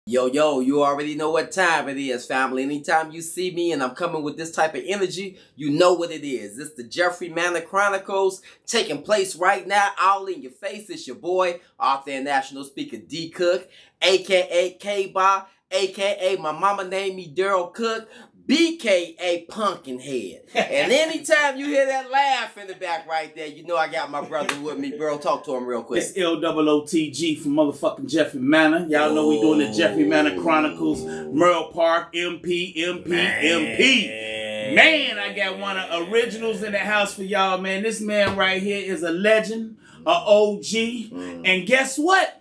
Yo, you already know what time it is, family. Anytime you see me and I'm coming with this type of energy, you know what it is. It's the Jeffery Manor Chronicles taking place right now, all in your face. It's your boy, author and national speaker D. Cook, a.k.a. K-Ba, a.k.a. my mama named me Daryl Cook, BKA Pumpkinhead. And anytime you hear that laugh in the back right there, you know I got my brother with me, bro. Talk to him real quick. It's LOOTG from motherfucking Jeffery Manor. Y'all know we doing the Jeffery Manor Chronicles. Merle Park, MP. Man, I got one of the originals in the house for y'all, man. This man right here is a legend, a OG. And guess what?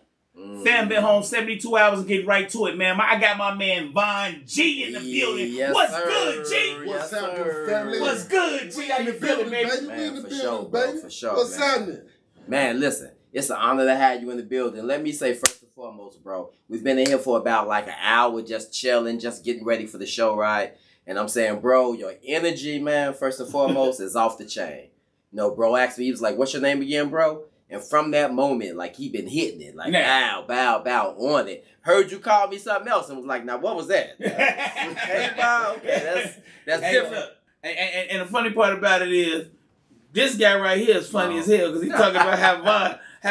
Fam been home 72 hours and get right to it, man. I got my man Von G in the building. Yes, What's sir. good, G? What's happening, family? What's good, G? How you feeling, baby? Man, for sure, bro. For sure, What's man. happening? Man, listen, it's an honor to have you in the building. Let me say first and foremost, bro, we've been in here for about like an hour just chilling, just getting ready for the show, right? And I'm saying, bro, your energy, man, first and foremost, is off the chain. You know, bro asked me, he was like, what's your name again, bro? And from that moment, like, he been hitting it. Like, bow on it. Heard you call me something else and was like, now, what was that? Okay, wow, okay, that's different. Look, and the funny part about it is, this guy right here is funny as hell because he's talking about how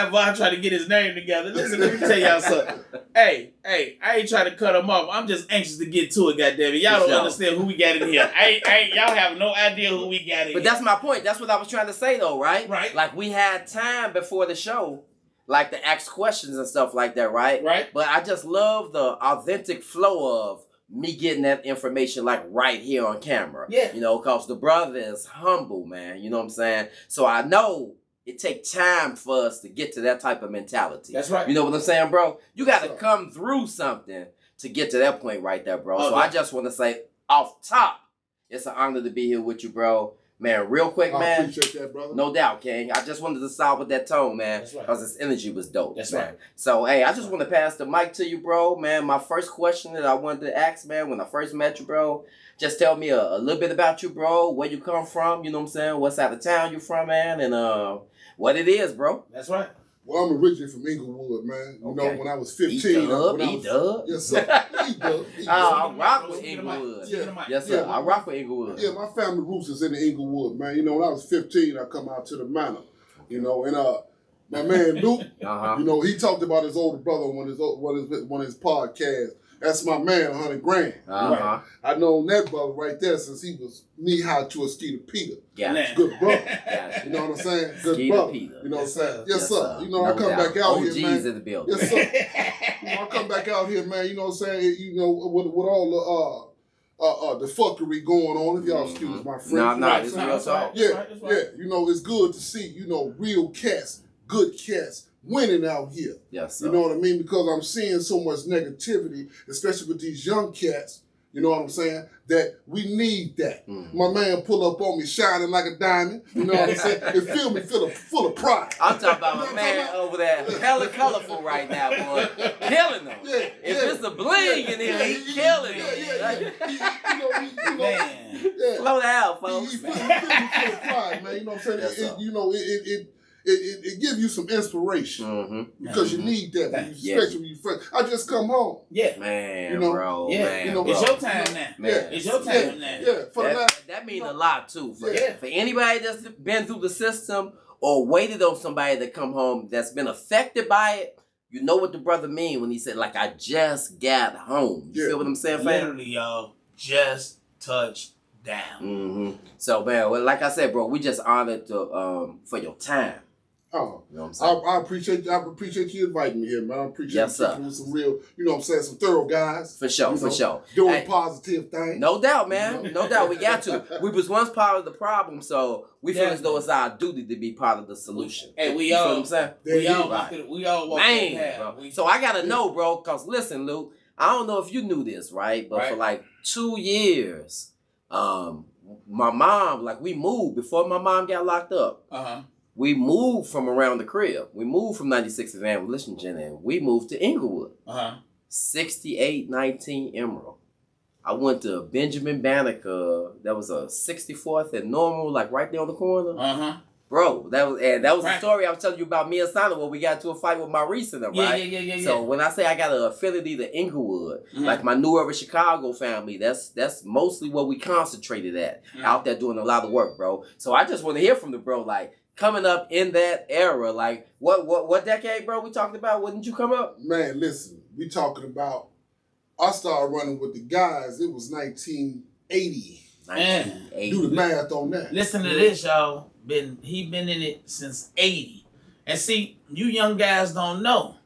Von trying to get his name together. Listen, let me tell y'all something. Hey, I ain't trying to cut him off. I'm just anxious to get to it, goddammit. Y'all don't understand who we got in here. Y'all have no idea who we got in here. But that's my point. That's what I was trying to say, though, right? Right. Like, we had time before the show, like, to ask questions and stuff like that, right? Right. But I just love the authentic flow of me getting that information, like, right here on camera. Yeah. You know, because the brother is humble, man. You know what I'm saying? So I know it takes time for us to get to that type of mentality. That's right. You know what I'm saying, bro? You got to come through something to get to that point right there, bro. So I just want to say, off top, it's an honor to be here with you, bro. Man, real quick, man. I appreciate that, brother. No doubt, King. I just wanted to start with that tone, man. That's right. Because his energy was dope. That's man. right. So, hey, I just want to pass the mic to you, bro. Man, my first question that I wanted to ask, man, when I first met you, bro, just tell me a little bit about you, bro. Where you come from, you know what I'm saying? What side of town you from, man? And what it is, bro. That's right. Well, I'm originally from Inglewood, man. You know, when I was 15. E-Dub. Yes, sir. E-Dub. I rock with Inglewood. Yeah. Yes, sir. I rock with Inglewood. Yeah, my family roots is in the Inglewood, man. You know, when I was 15, I come out to the manor. You know, and my man Luke, you know, he talked about his older brother on one of his podcasts. That's my man, 100 grand. Right. I known that brother right there since he was knee-high to a Skeeter Peter. Yeah. Good brother. You know what I'm saying? Good Skeeter brother. Peter. You know what I'm saying? Yes, sir. You know, No I come back out OGs here, man. in the building. Yes, sir. You know, I come back out here, man. You know what I'm saying? You know, with all the fuckery going on, if y'all excuse my French. Nah, this is real talk. Yeah. You know, it's good to see, you know, real cats, good cats, winning out here. Yes, sir. You know what I mean? Because I'm seeing so much negativity, especially with these young cats, you know what I'm saying, that we need that. My man pull up on me shining like a diamond, you know what I'm saying? It feel me full of pride. I'm talking about my man over there, hella colorful right now, boy. Killing them. If it's a bling in here, he killing them. Slow down, folks. He feel me full of pride, man. You know what I'm saying? You know, it gives you some inspiration because you need that, especially when you fresh. I just come home. Yeah, man, you know, bro. Yeah, man, you know, bro. it's your time now. Man, it's your time now. Yeah, that means a lot too. For anybody that's been through the system or waited on somebody to come home that's been affected by it. You know what the brother mean when he said, like, I just got home. You feel what I'm saying, fam? Literally, y'all, just touched down. So, man, well, like I said, bro, we just honored for your time. Oh, you know what I'm saying? I appreciate you inviting me here, man. I appreciate you with some real, you know what I'm saying, some thorough guys. For sure. Doing positive things. No doubt, man. You know? No doubt. We got to. We was once part of the problem, so we feel as though it's our duty to be part of the solution. Hey, we you all, feel what I'm saying? We all walk man, that bro. So I got to know, bro, because listen, Luke, I don't know if you knew this, right? But for like 2 years, my mom, like we moved before my mom got locked up. We moved from around the crib. We moved from 96th and Lexington, and we moved to Inglewood. 6819 Emerald. I went to Benjamin Banneker. That was a 64th and Normal, like right there on the corner. Bro, that was the story I was telling you about me and Sana when we got into a fight with Maurice and them, right? Yeah. So when I say I got an affinity to Inglewood, like my New Urban Chicago family, that's mostly what we concentrated at out there doing a lot of work, bro. So I just want to hear from the bro, like coming up in that era, like what decade, bro? We talked about? When did you come up? Man, listen, we talking about. I started running with the guys. It was 1980. Man, do the math on that. Listen to this, y'all. He been in it since 80. And see, you young guys don't know.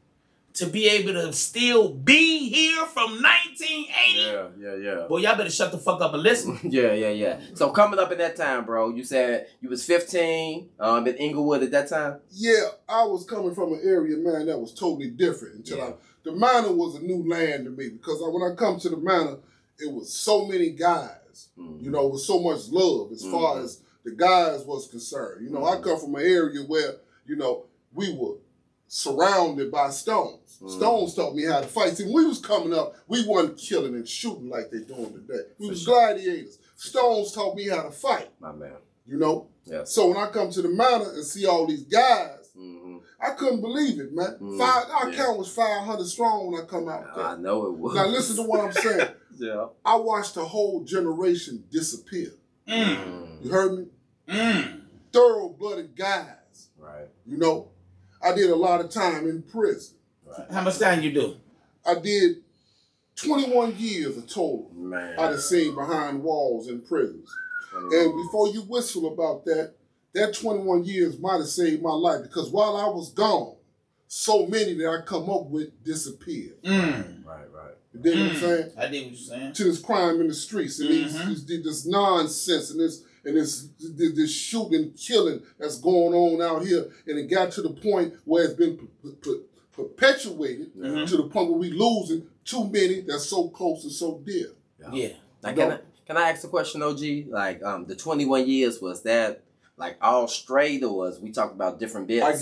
To be able to still be here from 1980. Yeah. Boy, y'all better shut the fuck up and listen. Yeah. So coming up in that time, bro, you said you was 15 in Inglewood at that time? Yeah, I was coming from an area, man, that was totally different. The Manor was a new land to me because when I come to the Manor, it was so many guys. You know, it was so much love as far as the guys was concerned. You know, I come from an area where, you know, we were surrounded by stones. Stones taught me how to fight. See, when we was coming up, we wasn't killing and shooting like they doing today. We was gladiators. Stones taught me how to fight. My man. You know? Yes. So when I come to the Manor and see all these guys, I couldn't believe it, man. Our count was 500 strong when I come out there. I know it was. Now listen to what I'm saying. Yeah. I watched a whole generation disappear. You heard me? Thorough-blooded guys. Right. You know? I did a lot of time in prison. Right. How much time you do? I did 21 years of total. Man. I done seen behind walls in prisons. And before you whistle about that, that 21 years might have saved my life because while I was gone, so many that I come up with disappeared. Right. You dig what I'm saying? I did what you're saying. To this crime in the streets and this nonsense and this shooting, killing that's going on out here, and it got to the point where it's been perpetuated to the point where we losing too many that's so close and so dear. Yeah. Now, can I ask a question, OG? Like, the 21 years, was that like all straight, or was we talking about different bits? I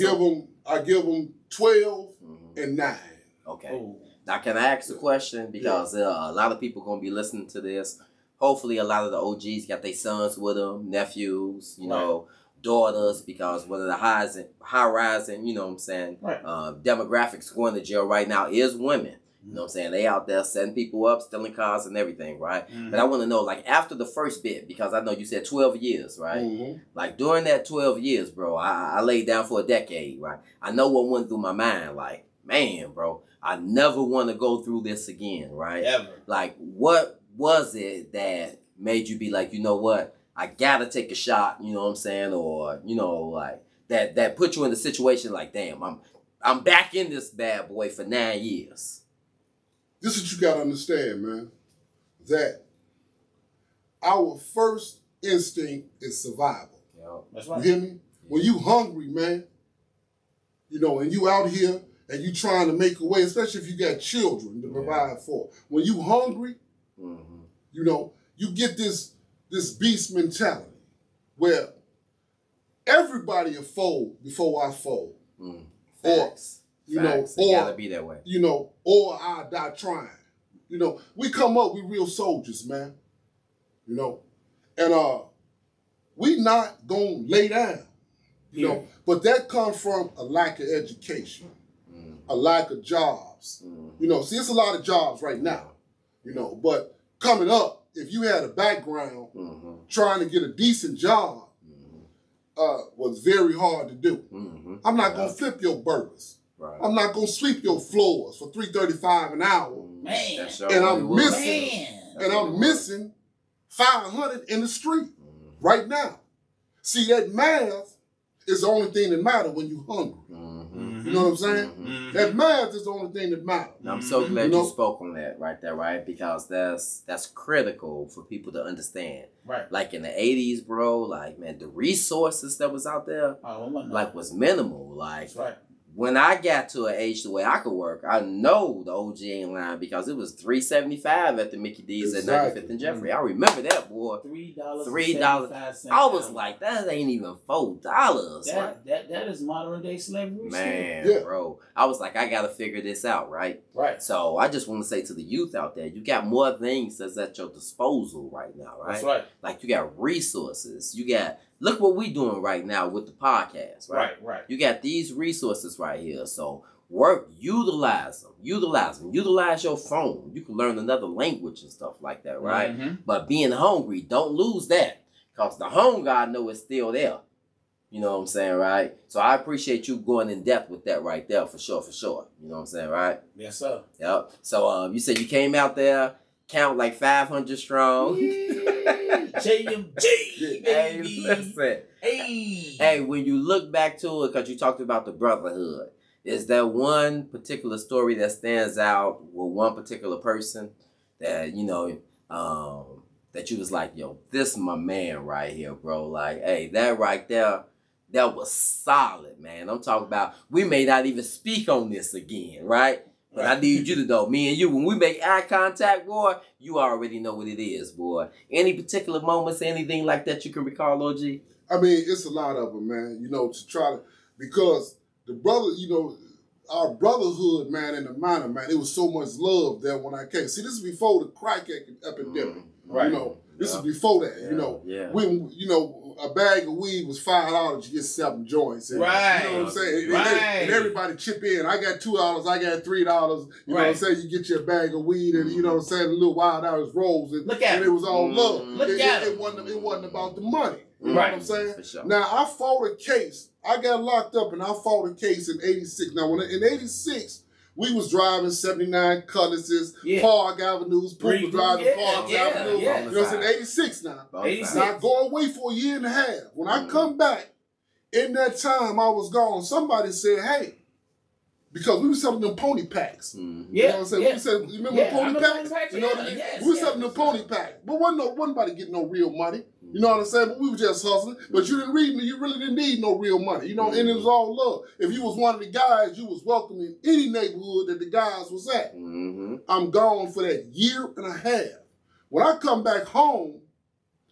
give them 12 and 9. Okay. Oh. Now, can I ask a question? Because a lot of people going to be listening to this. Hopefully, a lot of the OGs got their sons with them, nephews, you know, daughters, because one of the high-rising, you know what I'm saying, demographics going to jail right now is women. You know what I'm saying? They out there setting people up, stealing cars and everything, right? But I want to know, like, after the first bit, because I know you said 12 years, right? Like, during that 12 years, bro, I laid down for a decade, right? I know what went through my mind. Like, man, bro, I never want to go through this again, right? Ever. Like, what was it that made you be like, you know what? I got to take a shot, you know what I'm saying? Or, you know, like, that put you in the situation like, damn, I'm back in this bad boy for 9 years. This is what you got to understand, man, that our first instinct is survival. That's right. You hear me? When you hungry, man, you know, and you out here and you trying to make a way, especially if you got children to provide for. When you hungry, you know, you get this beast mentality where everybody will fold before I fold. Facts. You know, or gotta be that way. You know, or I die trying. You know, we come up, we real soldiers, man. You know, and we not gonna lay down. You know, but that comes from a lack of education, a lack of jobs. You know, see, it's a lot of jobs right now. You know, but coming up, if you had a background trying to get a decent job, was very hard to do. I'm not gonna flip your burgers. Right. I'm not gonna sweep your floors for $3.35 an hour. Man. And I'm missing 500 in the street right now. See, that math is the only thing that matters when you hungry. You know what I'm saying? That math is the only thing that matters. I'm so glad you spoke on that right there, right? Because that's critical for people to understand. Right. Like in the 80s, bro, like, man, the resources that was out there, like, was minimal. Like, that's right. When I got to an age the way I could work, I know the OG ain't lying because it was $3.75 at the Mickey D's at 95th and Jeffery. I remember that, boy. $3. I was like, that ain't even $4. That is modern day slavery. Man, bro. I was like, I gotta figure this out, right? Right. So I just want to say to the youth out there, you got more things that's at your disposal right now, right? That's right. Like, you got resources. You got Look what we doing right now with the podcast, right? Right. You got these resources right here. So utilize them. Utilize your phone. You can learn another language and stuff like that, right? Mm-hmm. But being hungry, don't lose that. Because the hunger, I know, is still there. You know what I'm saying, right? So I appreciate you going in depth with that right there, for sure. You know what I'm saying, right? Yes, sir. Yep. So you said you came out there, count like 500 strong. JMG, Hey, baby. listen. Hey. Hey, when you look back to it, because you talked about the brotherhood, is there one particular story that stands out with one particular person that, you know, that you was like, yo, this my man right here, bro. Like, hey, that right there, that was solid, man. I'm talking about, we may not even speak on this again, right? But I need you to know, me and you, when we make eye contact, boy, you already know what it is, boy. Any particular moments, anything like that you can recall, OG? I mean, it's a lot of them, man. You know, to try to, because the brother, you know, our brotherhood, man, in the minor, man, it was so much love there when I came. See, this is before the crack epidemic. Right. You know, this is before that. Yeah, you know, yeah. when a bag of weed was $5, you get 7 joints. And, Right. You know what I'm saying? Right. And everybody chip in. I got $2, I got $3. You know what I'm saying? You get your bag of weed, and you know what I'm saying, a little Wild Hours rolls, and it was all love. It wasn't about the money. You know what I'm saying? For sure. Now I fought a case. I got locked up, and I fought a case in '86. Now, in '86, we was driving 79 Cutlasses, Park Avenues. Poop was driving Park Avenue. You know what I'm saying? '86 now. 86. Now I go away for a year and a half. When I come back, in that time I was gone, somebody said, hey, because we were selling them pony packs. You know what I'm saying? We said, you remember pony packs? You know what I mean? We were selling the pony packs. But wasn't nobody getting no real money. You know what I'm saying? But we were just hustling. But you really didn't need no real money. You know, and it was all love. If you was one of the guys, you was welcome in any neighborhood that the guys was at. I'm gone for that year and a half. When I come back home,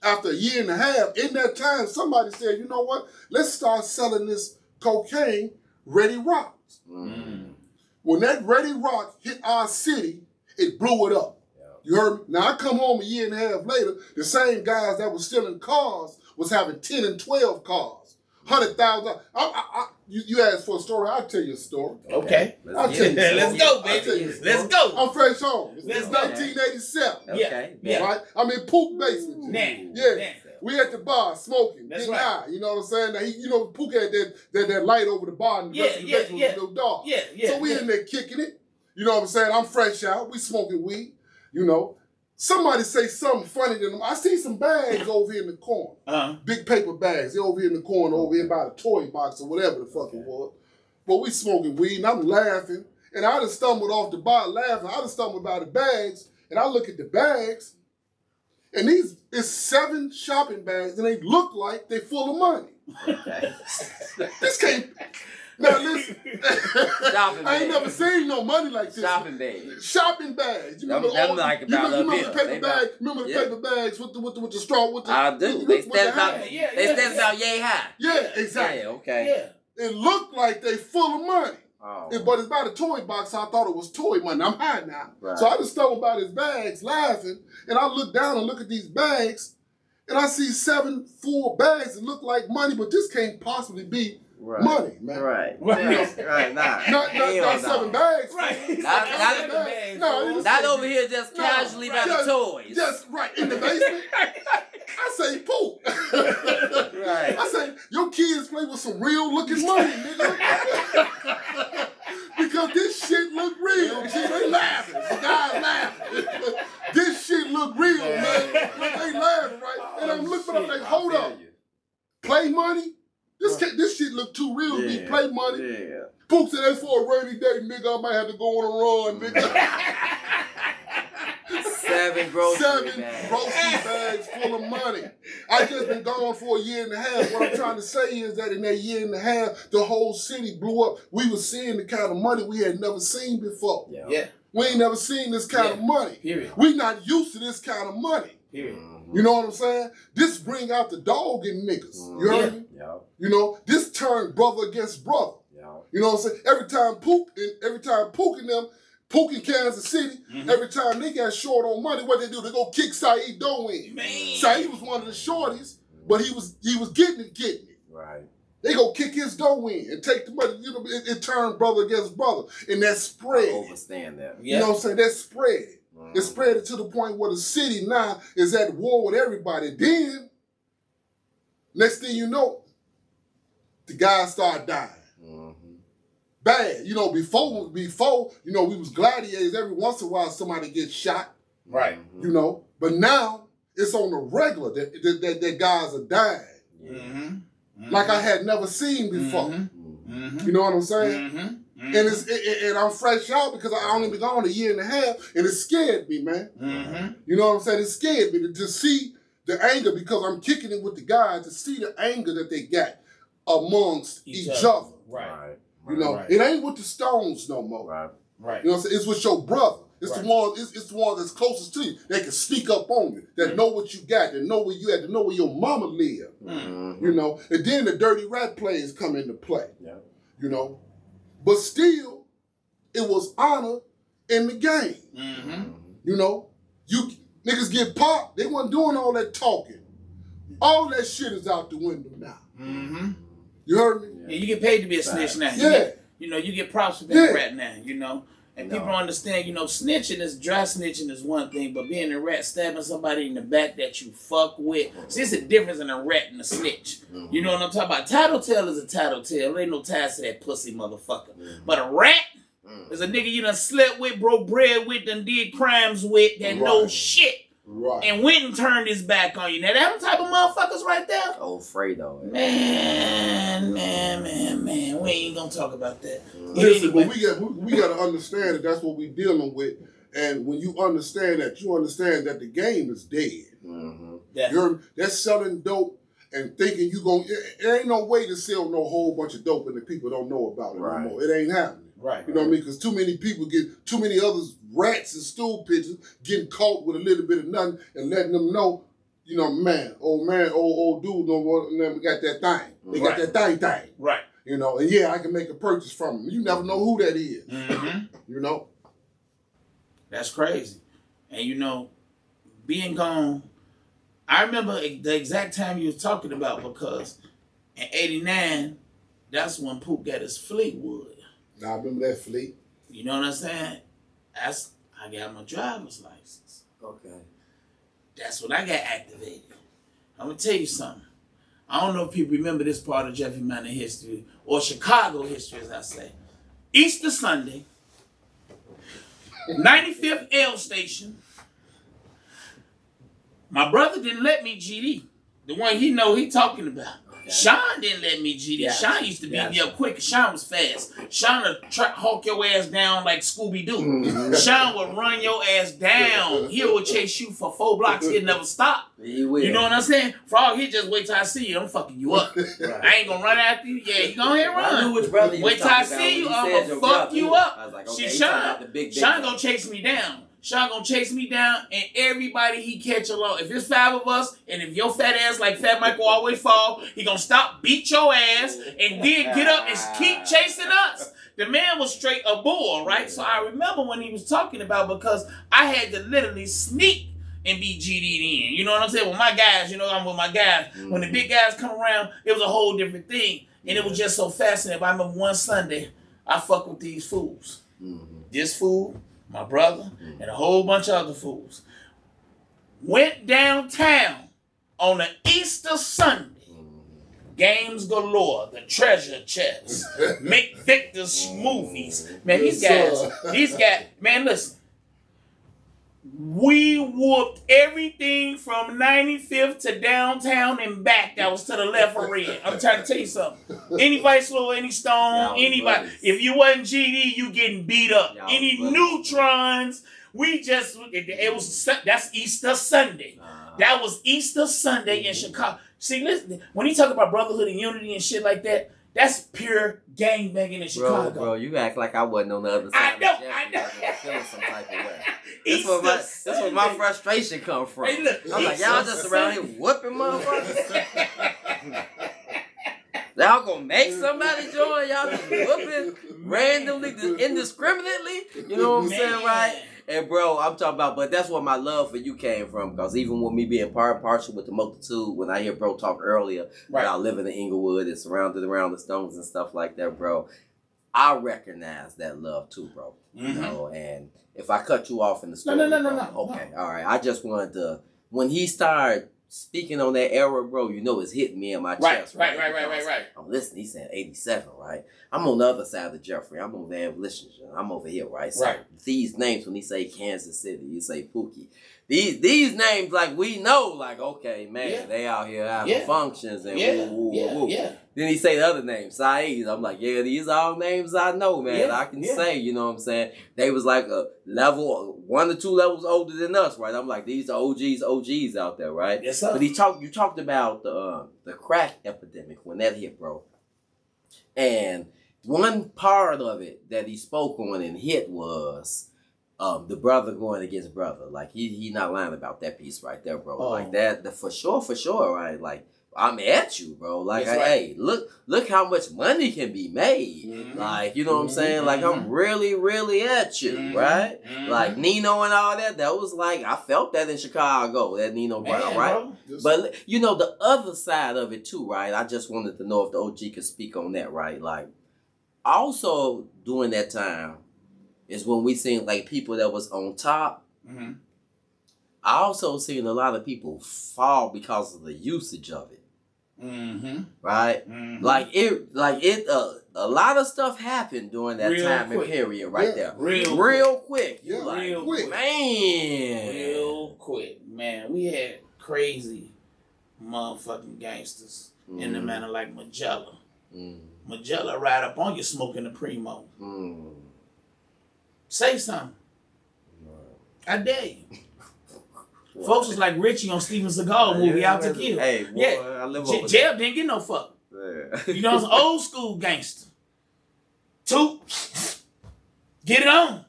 after a year and a half, in that time, somebody said, you know what? Let's start selling this cocaine, Ready Rocks. When that Ready Rock hit our city, it blew it up. You heard me? Now, I come home a year and a half later, the same guys that were stealing cars was having 10 and 12 cars. $100,000. You asked for a story, I'll tell you a story. Okay. I'll tell you a story. Let's go, baby. Let's go. I'm fresh home. It's Let's go. 1987. Okay. Right? I'm in Pook basement. Yeah. We at the bar smoking, getting high. You know what I'm saying? Now, you know, Pook had that light over the bar and the rest of the basement was a little dark. So we in there kicking it. You know what I'm saying? I'm fresh out. We smoking weed. You know, somebody say something funny to them. I see some bags over here in the corner. Big paper bags. They're over here in the corner, over here by the toy box or whatever the fuck it was. But we smoking weed and I'm laughing. And I just stumbled off the bar laughing. I just stumbled by the bags. And I look at the bags. And it's 7 shopping bags. And they look like they full of money. Okay. This can't... Now listen, I ain't never seen no money like this. Shopping bags. Shopping bags. You remember the paper bag? Remember the paper bags with the straw? With the, I do. They stand about yay high. Yeah, exactly. Yeah, okay. Yeah. It looked like they full of money. Oh. But it's by the toy box, so I thought it was toy money. I'm high now. Right. So I just stumbled by his bags laughing, and I look down and look at these bags, and I see 7 full bags that look like money, but this can't possibly be money, man. Right. Not 7 bags. Right. Not over here just casually by the toys. Just right in the basement. I say poop. Right. I say your kids play with some real looking money, nigga. Because this shit look real. See, they laughing. The guys laughing. This shit look real, man. They laughing, right? And I'm looking up like, hold up. Play money? This shit look too real to be play money. Yeah. Pook said that's for a rainy day, nigga. I might have to go on a run, nigga. 7 grocery bags full of money. I just been gone for a year and a half. What I'm trying to say is that in that year and a half, the whole city blew up. We were seeing the kind of money we had never seen before. Yeah. We ain't never seen this kind of money. Period. We not used to this kind of money. Period. You know what I'm saying? This bring out the dog in niggas. You heard me? Yeah. You know, this turned brother against brother. Yeah. You know what I'm saying? Every time Pook and them, Pook in Kansas City, every time they got short on money, what they do? They go kick Saeed Doe in. Saeed was one of the shorties But he was getting it. Right. They go kick his door in and take the money. You know, it turned brother against brother, and that spread. I understand that. You know what I'm saying? That spread. It spread to the point where the city now is at war with everybody. Then, next thing you know, the guys start dying. Bad. You know, before, you know, we was gladiators. Every once in a while, somebody gets shot. Right. You know, but now it's on the regular that guys are dying. Like I had never seen before. You know what I'm saying? And and I'm fresh out because I only been gone a year and a half, and it scared me, man. You know what I'm saying? It scared me to see the anger, because I'm kicking it with the guys, to see the anger that they got amongst each other. Right. You know, it ain't with the Stones no more. Right. You know what I'm saying? It's with your brother. It's the one. It's the one that's closest to you. That can sneak up on you. That know what you got. That know where you at. That know where your mama live. You know. And then the dirty rat plays come into play. You know. But still, it was honor in the game. You know. You niggas get popped. They wasn't doing all that talking. All that shit is out the window now. You heard me? Yeah, you get paid to be a snitch now. You get props for being a rat now. You know. And people don't understand, you know, snitching is dry snitching is one thing, but being a rat, stabbing somebody in the back that you fuck with. See, it's a difference in a rat and a snitch. You know what I'm talking about? Tattletale is a tattletale. There ain't no ties to that pussy motherfucker. But a rat is a nigga you done slept with, broke bread with, done did crimes with, that know shit. And went and turned his back on you. Now, them type of motherfuckers right there. Oh, Fredo. Man. We ain't gonna talk about that. Listen, but we got to understand that that's what we dealing with. And when you understand that, the game is dead. That's selling dope and thinking you going to... There ain't no way to sell no whole bunch of dope and the people don't know about it anymore. It ain't happening. You know what I mean? Because too many people too many others, rats and stool pigeons, getting caught with a little bit of nothing and letting them know, you know, old dude, we got that thing. They got that thing. Right. You know, and I can make a purchase from them. You never know who that is. You know? That's crazy. And, you know, being gone, I remember the exact time you was talking about, because in 89, that's when Pook got his Fleetwood. I remember that Fleet. You know what I'm saying? I got my driver's license. Okay. That's when I got activated. I'm going to tell you something. I don't know if people remember this part of Jeffery Manor history, or Chicago history, as I say. Easter Sunday, 95th L Station. My brother didn't let me GD. The one he talking about. Sean didn't let me GD. Sean used to beat me up quick. Sean was fast. Sean would hawk your ass down like Scooby-Doo. Sean would run your ass down. He would chase you for 4 blocks. He'd never stop. He will. You know what I'm saying? Frog, he just wait till I see you. I'm fucking you up. I ain't gonna run after you. Yeah, you go ahead and run. I knew which brother you wait till I see you. I'm gonna fuck you up. I was like, See, okay, Sean gonna chase me down. Sean gonna chase me down, and everybody he catch along. If it's 5 of us, and if your fat ass like Fat Michael always fall, he gonna stop, beat your ass, and then get up and keep chasing us. The man was straight a bull, right? So I remember when he was talking about, because I had to literally sneak and be GD'd in. You know what I'm saying? With my guys, you know, I'm with my guys. When the big guys come around, it was a whole different thing. And it was just so fascinating. I remember one Sunday, I fuck with these fools. This fool, my brother, and a whole bunch of other fools. Went downtown on an Easter Sunday. Games galore, the treasure chest, Mick Victor's movies. Man, these guys, man, listen. We whooped everything from 95th to downtown and back that was to the left or right. I'm trying to tell you something. Any Vice Lord, any Stone, anybody. If you wasn't GD, you getting beat up. Any neutrons, that's Easter Sunday. That was Easter Sunday in Chicago. See, listen, when you talk about brotherhood and unity and shit like that, that's pure gangbanging in Chicago. Bro, you act like I wasn't on the other side. I know. I'm feeling some type of way. That's where my frustration come from. Hey, look, I'm like, y'all just around here whooping motherfuckers. Y'all gonna make somebody join? Y'all just whooping randomly, indiscriminately? You know what I'm saying, right? And bro, I'm talking about, but that's where my love for you came from. Because even with me being partial with the multitude, when I hear bro talk earlier about living in Inglewood and surrounded around the stones and stuff like that, bro, I recognize that love too, bro. You know, and if I cut you off in the story, no. Okay, all right. I just wanted to, when he started speaking on that era, bro, you know it's hitting me in my chest. Right. I'm listening. He's saying 87, right? I'm on the other side of Jeffrey. I'm on the abolitionist. I'm over here, right? So these names, when he say Kansas City, you say Pookie. These names, like, we know, like, okay, man, they out here having functions and woo. Then he say the other names, Saeed. I'm like, yeah, these are all names I know, man. I can say, you know what I'm saying? They was like a level, 1 or 2 levels older than us, right? I'm like, these are OGs out there, right? Yes, sir. But you talked about the crack epidemic when that hit, bro. And one part of it that he spoke on and hit was the brother going against brother. Like, he not lying about that piece right there, bro. Like, that, for sure, right? Like, I'm at you, bro. Like, hey, look how much money can be made. Like, you know what I'm saying? Like, I'm really, really at you, right? Like, Nino and all that, that was like, I felt that in Chicago, that Nino Brown, right? But, you know, the other side of it too, right? I just wanted to know if the OG could speak on that, right? Like, also during that time is when we seen, like, people that was on top. I also seen a lot of people fall because of the usage of it. Right? Like it a lot of stuff happened during that time and period right there. Real quick. Yeah, like, real quick. Man. Real quick. Man, we had crazy motherfucking gangsters in the manner like Magella. Magella ride up on you smoking the Primo. Say something. I dare you. Folks was like Richie on Steven Seagal movie, Out to Kill. Hey, boy, I live over Jeb didn't get no fuck. You know, it's an old school gangster. Toot. Get it on.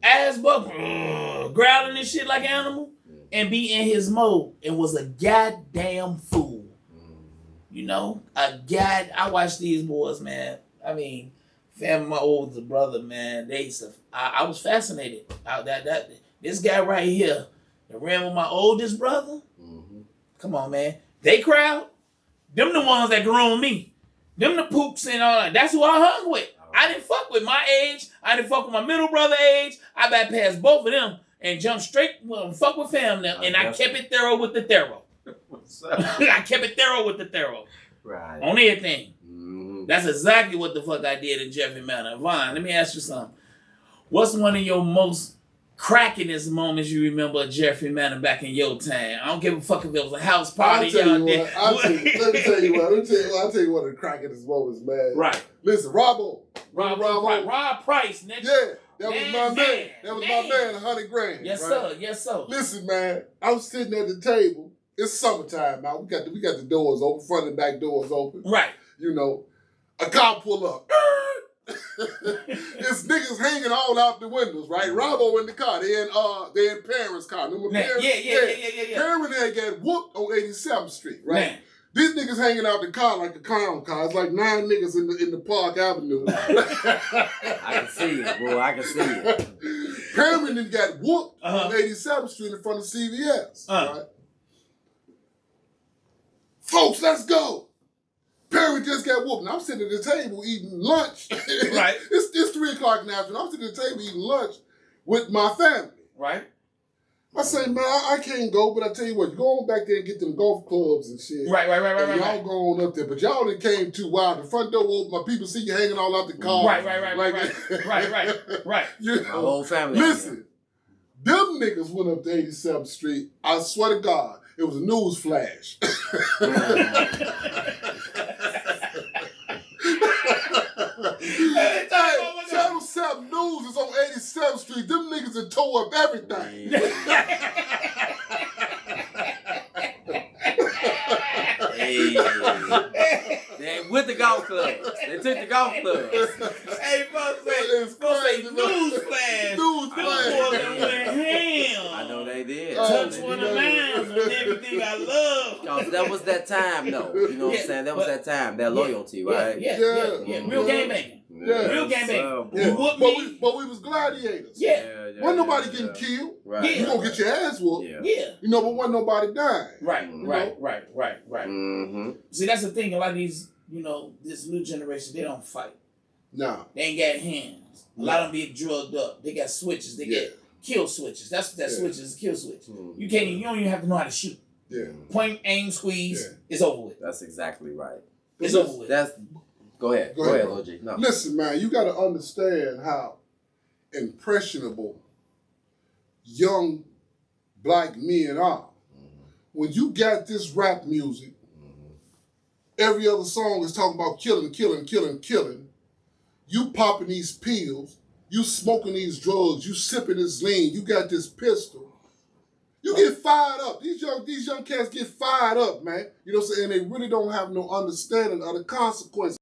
Ass buck. Growling and shit like an animal. And be in his mode. And was a goddamn fool. You know? I watched these boys, man. I mean, family, my older brother, man. They used to, I was fascinated. This guy right here. That ran with my oldest brother. Come on, man. They crowd. Them the ones that groomed me. Them the poops and all that. That's who I hung with. I didn't fuck with my age. I didn't fuck with my middle brother age. I bypassed both of them and jumped straight. Well, fuck with fam now. And I kept it thorough with the thorough. I kept it thorough with the thorough. Right. On everything. That's exactly what the fuck I did in Jeffery Manor. Vaughn, let me ask you something. What's one of your most crackinest moments you remember at Jeffery Manor back in your time? I don't give a fuck if it was a house party. Let me tell you what the crackinest moments, man. Right. Listen, Rob Price, nigga. Yeah, that was my man. That was my man, 100 grand. Yes, right? sir. Yes, sir. Listen, man, I'm sitting at the table. It's summertime now. We got the doors open, front and back doors open. Right. You know, a car pull up. It's niggas hanging all out the windows, right? Robbo in the car. They in Parents' car. Remember Parents? Yeah. Parents had got whooped on 87th Street, right? Man. These niggas hanging out the car like a clown car. It's like 9 niggas in the Park Avenue. I can see it, bro. I can see it. Parents got whooped on 87th Street in front of CVS, right? Folks, let's go. Perry just got whooped. And I'm sitting at the table eating lunch. Right. It's 3 o'clock in the afternoon. I'm sitting at the table eating lunch with my family. Right. I say, man, I can't go, but I tell you what, you go on back there and get them golf clubs and shit. Right. And y'all go on up there. But y'all done came too wild. The front door open, my people see you hanging all out the car. Right. You know, my whole family. Listen, them niggas went up to 87th Street. I swear to God, it was a news flash. Channel 7 News is on 87th Street. Them niggas have tore up everything. They with the golf clubs. They took the golf clubs. Hey, folks say news flash. News flash. I know they did. Touch one of mine on everything I love. Cause that was that time, though. You know what I'm saying? That was that time, that loyalty, right? Yeah. Real game banging. Yeah. Real gangbang. Yeah. You whoop me. But we was gladiators. Yeah. Wasn't nobody getting killed. Right. You gonna get your ass whooped. Yeah. You know, but wasn't nobody dying. Right. You Right. Mm-hmm. See, that's the thing. A lot of these, this new generation, they don't fight. Nah. They ain't got hands. A lot of them get drugged up. They got switches. They get kill switches. That's what that switch is, a kill switch. Mm-hmm. You don't even have to know how to shoot. Yeah. Point, aim, squeeze, it's over with. That's exactly right. It's over with. Go ahead, LOG. No. Listen, man, you got to understand how impressionable young black men are. When you got this rap music, every other song is talking about killing. You popping these pills, you smoking these drugs, you sipping this lean, you got this pistol. You get fired up. These young cats get fired up, man. You know what I'm saying? They really don't have no understanding of the consequences.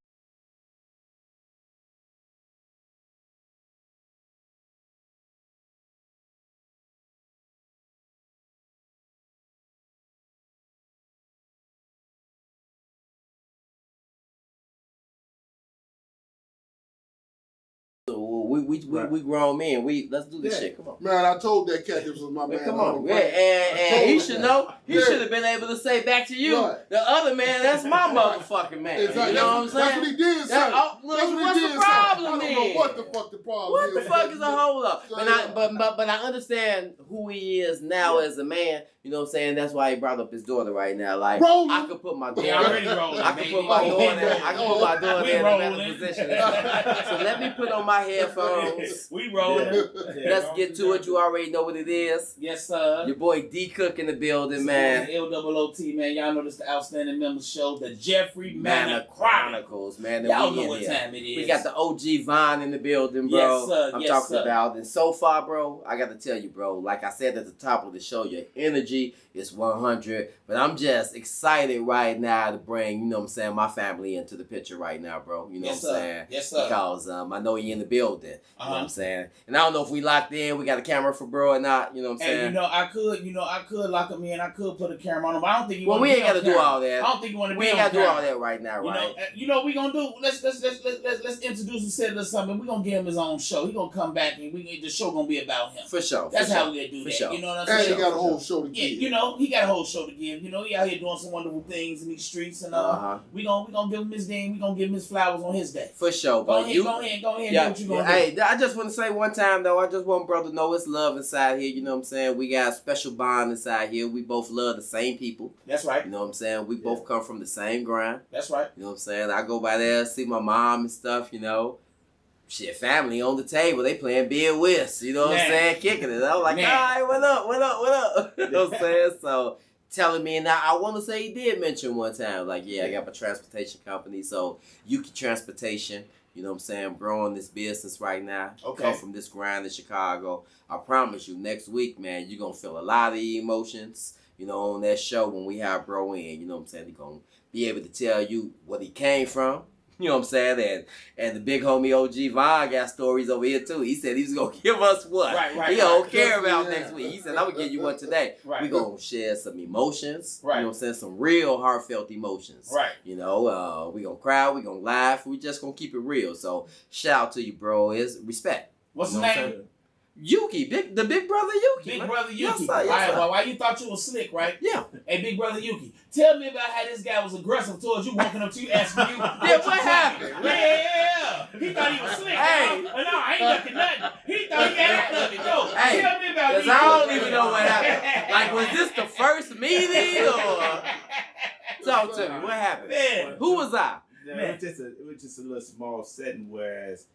We grown men. Let's do this shit. Come on. Man, I told that cat this was my man. Come on. And he should know. He should have been able to say back to you, the other man, that's my motherfucking man. Exactly. You know what I'm saying? That's what he did, son. What's the problem then? I don't know what the fuck the problem What is. the fuck is a hold up? But I understand who he is now as a man. You know what I'm saying? That's why he brought up his daughter right now. Like, rolling. I could put my daughter. Already rolling. I could put my daughter in a better position. So let me put on my headphones. We rolling. Let's get to it. You already know what it is. Yes, sir. Your boy D Cook in the building, man. LOOT, man. Y'all know this the outstanding members show, the Jeffery Manor Chronicles, man. Y'all know what time it is. We got the OG Vine in the building, bro. Yes, sir. I'm talking about. And so far, bro, I got to tell you, bro, like I said at the top of the show, your energy is 100. But I'm just excited right now to bring, you know what I'm saying, my family into the picture right now, bro. You know what I'm saying? Yes, sir. Because I know you're in the building. You know what I'm saying? And I don't know if we locked in, we got a camera for bro or not, you know what I'm saying? And I could lock him in, I could put a camera on him, but I don't think we ain't gotta do all that. I don't think you want to be We ain't on gotta do camera. all that right now, right? We gonna do. Let's introduce and set us something. We gonna give him his own show. He gonna come back and the show gonna be about him. For sure. That's how we gonna do that. Sure. You know what I'm And saying? he got a whole show to give. Yeah, he got a whole show to give. He out here doing some wonderful things in these streets, and we gonna give him his name. We gonna give him his flowers on his day. For sure. Go ahead. Do what you gonna do. Hey, I just want to say one time though. I just want brother to know it's love inside here. You know what I'm saying? We got a special bond inside here. We both love the same people. That's right. You know what I'm saying? We both come from the same grind. That's right. You know what I'm saying? I go by there, see my mom and stuff. You know. Shit, family on the table. They playing beer whist. You know what I'm saying? Kicking it. I'm like, all right, what up? You know what I'm saying? So telling me, and I want to say he did mention one time, like, I got my transportation company. So Yuki Transportation. You know what I'm saying? Growing this business right now. Okay. Come from this grind in Chicago. I promise you, next week, man, you're going to feel a lot of emotions, you know, on that show when we have bro in. You know what I'm saying? He's going to be able to tell you what he came from. You know what I'm saying? And the big homie OG Vaughn got stories over here too. He said he was going to give us what he don't care about next week. He said, I'm going to give you one today. We're going to share some emotions. You know what I'm saying? Some real heartfelt emotions. Right. You know, we're going to cry. We're going to laugh. We just going to keep it real. So shout out to you, bro. It's respect. What's his name? Yuki, the big brother Yuki. Big brother Yuki. Yes, sir, All right, well, why you thought you was slick, right? Yeah. Hey, big brother Yuki, tell me about how this guy was aggressive towards you, walking up to you, asking you. Yeah, what happened? Yeah. He thought he was slick. Hey. No, I ain't looking nothing. He thought he had all of it. No. Hey, tell me about because I don't even know what happened. Like, was this the first meeting or? Talk to me. What happened? Man. Who was I? It was just a little small setting, whereas,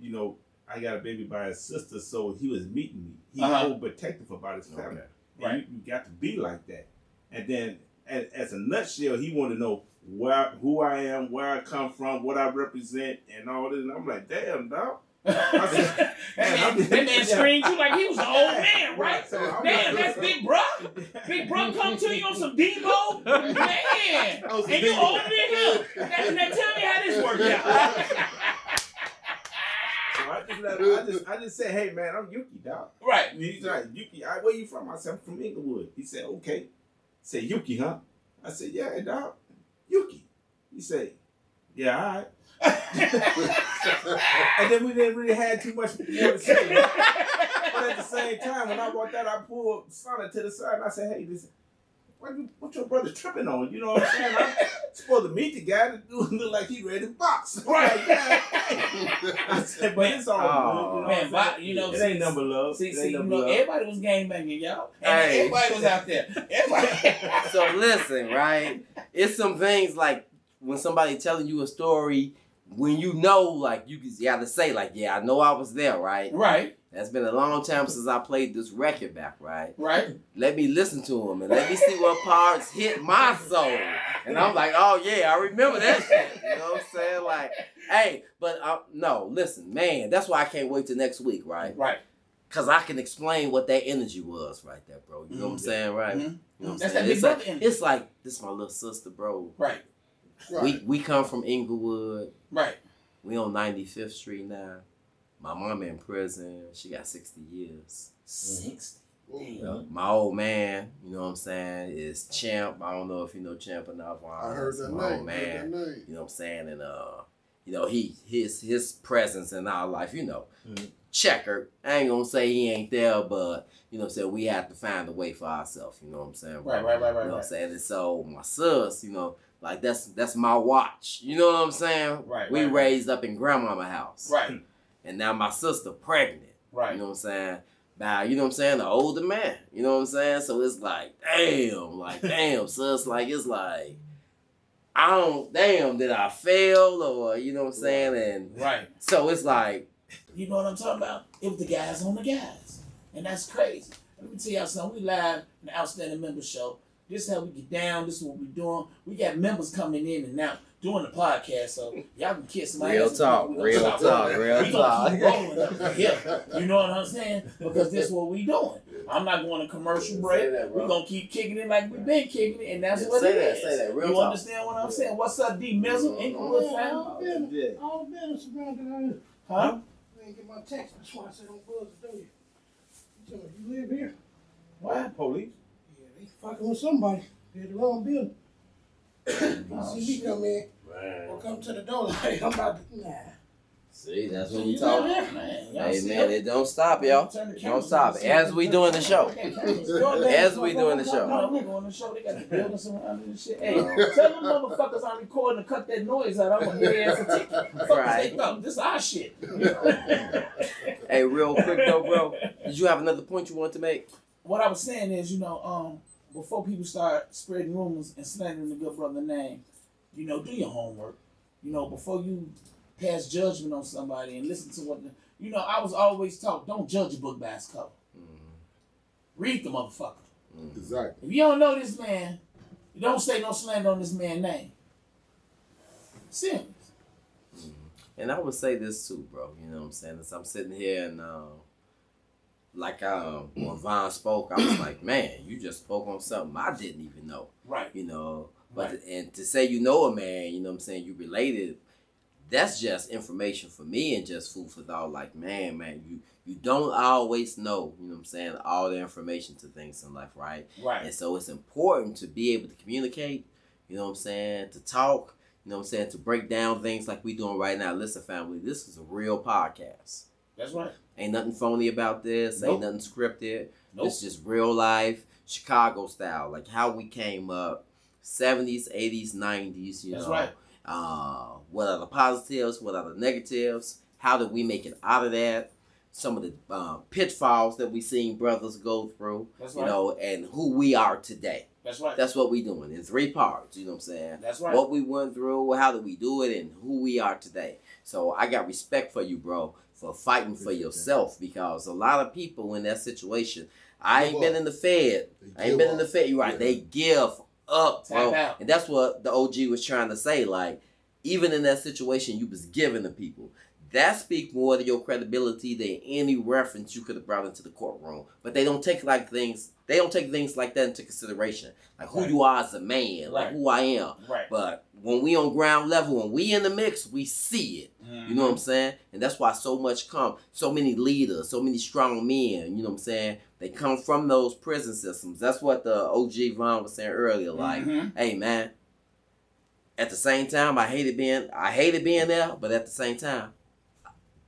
you know, I got a baby by his sister, so he was meeting me. He's overprotective about his family. Okay. Right. You got to be like that. And then, as a nutshell, he wanted to know who I am, where I come from, what I represent, and all this. And I'm like, damn, dog. That man screamed you like he was an old man, right? So damn, that's Big Bro. Big Bro come to you on some Debo, man. And you older than him. Now tell me how this worked out. I just said, hey man, I'm Yuki, dog. Right. And he's like, Yuki, where you from? I said, I'm from Inglewood. He said, okay. I said, Yuki, huh? I said, yeah, dog. Yuki. He said, Yeah, all right. And then we didn't really have too much more to say. But at the same time, when I walked out, I pulled Sonny to the side and I said, hey, listen, what your brother tripping on? You know what I'm saying? I'm supposed to meet the guy that look like he ready to box. Right. I said, but it's all good. You know what I'm saying? It ain't number love. See, everybody was gangbanging, y'all. And everybody was out there. Everybody. So listen, right? It's some things like when somebody telling you a story, when you know, like, you gotta say, like, yeah, I know I was there, right? Right. That's been a long time since I played this record back, right? Right. Let me listen to him and let me see what parts hit my soul. And I'm like, oh, yeah, I remember that shit. You know what I'm saying? Like, hey, but no, listen, man, that's why I can't wait till next week, right? Right. Because I can explain what that energy was right there, bro. You know what I'm saying, right? Mm-hmm. You know what I'm That's saying? that big brother energy. It's like, this is my little sister, bro. Right. We come from Inglewood. Right. We on 95th Street now. My mama in prison. She got 60 years. 60. My old man, you know what I'm saying, is Champ. I don't know if you know Champ or not. I heard that my name. old man, You know what I'm saying, and you know, his presence in our life, you know, checkered. I ain't gonna say he ain't there, but you know what I'm saying, we have to find a way for ourselves. You know what I'm saying? Right. You know what I'm saying? And so my sis, you know, like that's my watch. You know what I'm saying? Right. We raised up in grandmama house. Right. And now my sister pregnant. Right. You know what I'm saying? Now, you know what I'm saying? The older man. You know what I'm saying? So it's like, damn, sis. Like, it's like, did I fail? Or, you know what I'm saying? And right. So it's like. You know what I'm talking about? It was the guys on the guys. And that's crazy. Let me tell y'all something. We live in the Outstanding Member Show. This is how we get down. This is what we're doing. We got members coming in and out doing the podcast, so y'all can kiss my real ass. Talk. We gonna keep rolling up here. You know what I'm saying? Because this is what we doing. I'm not going to commercial break. We're going to keep kicking it like we've been kicking it, and that's what it is. Say that. Real you talk. Understand what I'm saying? What's up, D. Mizzle? Inglewood family? All business around here. Huh? I ain't get my text. That's why I said don't buzz the door. You live here? What? Police? Yeah, they fucking with somebody. They're the wrong building. You see me come in, or come to the door like, I'm about to, nah. See, that's what we talking. Man, hey, man, it don't stop, y'all. It don't stop. As we doing the show. As we doing the show. No, we're doing the show. They got the buildings around and shit. Hey, tell them motherfuckers I'm recording to cut that noise out. I'm going to give their ass a ticket. Right. They thought, this is our shit. Hey, real quick though, bro. Did you have another point you wanted to make? What I was saying is, you know, before people start spreading rumors and slandering the good brother name, you know, do your homework. You know, before you pass judgment on somebody and listen to what, you know, I was always taught, don't judge a book by its cover. Read the motherfucker. Exactly. If you don't know this man, you don't say no slander on this man's name. Serious. And I would say this too, bro. You know what I'm saying? As I'm sitting here and when Von spoke, I was like, man, you just spoke on something I didn't even know. Right. You know, but and to say you know a man, you know what I'm saying, you related, that's just information for me and just food for thought. Like, man, you don't always know, you know what I'm saying, all the information to things in life, right? Right. And so it's important to be able to communicate, you know what I'm saying, to talk, you know what I'm saying, to break down things like we doing right now. Listen, family, this is a real podcast. That's right. Ain't nothing phony about this. Nope. Ain't nothing scripted. Nope. It's just real life, Chicago style, like how we came up, 70s, 80s, 90s, you That's know. right. What are the positives? What are the negatives? How did we make it out of that? Some of the pitfalls that we seen brothers go through, That's you right. know, and who we are today. That's right. That's what we doing in 3 parts, you know what I'm saying? That's right. What we went through, how did we do it, and who we are today. So I got respect for you, bro, for fighting for yourself, because a lot of people in that situation, I ain't been in the Fed. You're right. They give up, bro. And that's what the OG was trying to say. Like, even in that situation, you was giving to people. That speaks more to your credibility than any reference you could have brought into the courtroom. But they don't take things like that into consideration. Like who you are as a man, like who I am. Right. But when we on ground level, when we in the mix, we see it. You know what I'm saying? And that's why so many leaders, so many strong men, you know what I'm saying? They come from those prison systems. That's what the OG Von was saying earlier. Like, hey man, at the same time, I hated being there, but at the same time,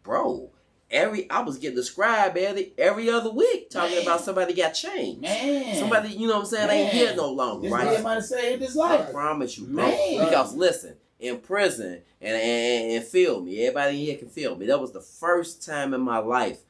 bro, I was getting described every other week talking about somebody got changed. Man. Somebody, you know what I'm saying, ain't here no longer, This right? man might have saved his life. I promise you, bro. Man. Because listen, in prison, and feel me, everybody here can feel me. That was the first time in my life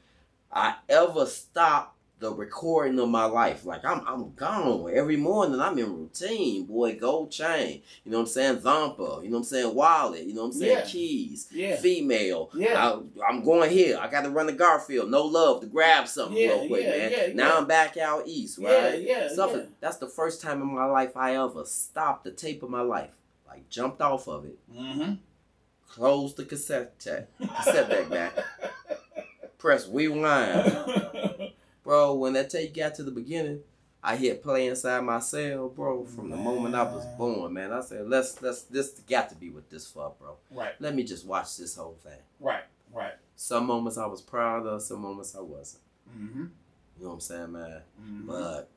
I ever stopped the recording of my life. Like, I'm gone. Every morning I'm in routine, boy. Gold chain. You know what I'm saying? Thumper. You know what I'm saying? Wallet. You know what I'm saying? Yeah. Keys. Yeah. Female. Yeah. I'm going here. I got to run to Garfield. No love to grab something real quick, man. Now I'm back out east, right? That's the first time in my life I ever stopped the tape of my life. Like, jumped off of it. Mm-hmm. Closed the cassette deck back. Press rewind. Bro, when that tape got to the beginning, I hit play inside my cell, bro, from the moment I was born, man. I said, this got to be what this for, bro. Right. Let me just watch this whole thing. Right. Some moments I was proud of, some moments I wasn't. Mm-hmm. You know what I'm saying, man? Mm-hmm. But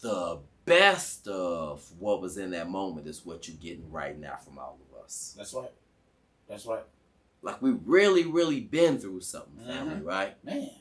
the best of what was in that moment is what you're getting right now from all of us. That's right. Like, we really, really been through something, family, right? Man.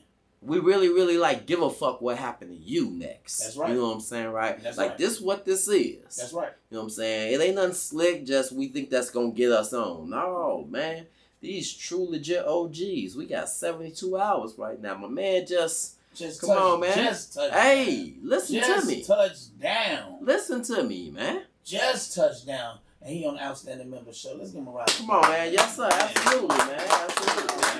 We really, really, like, give a fuck what happened to you next. That's right. You know what I'm saying, right? That's like, right. this what this is. That's right. You know what I'm saying? It ain't nothing slick, just we think that's gonna get us on. No, man. These true legit OGs. We got 72 hours right now. My man just come on, man. Just touched hey, down. listen to me. Just touched down. Listen to me, man. Just touched down. And he on the Outstanding Member Show. Let's give him a round. Come on, man. Yes, sir. Absolutely, man. Absolutely, man.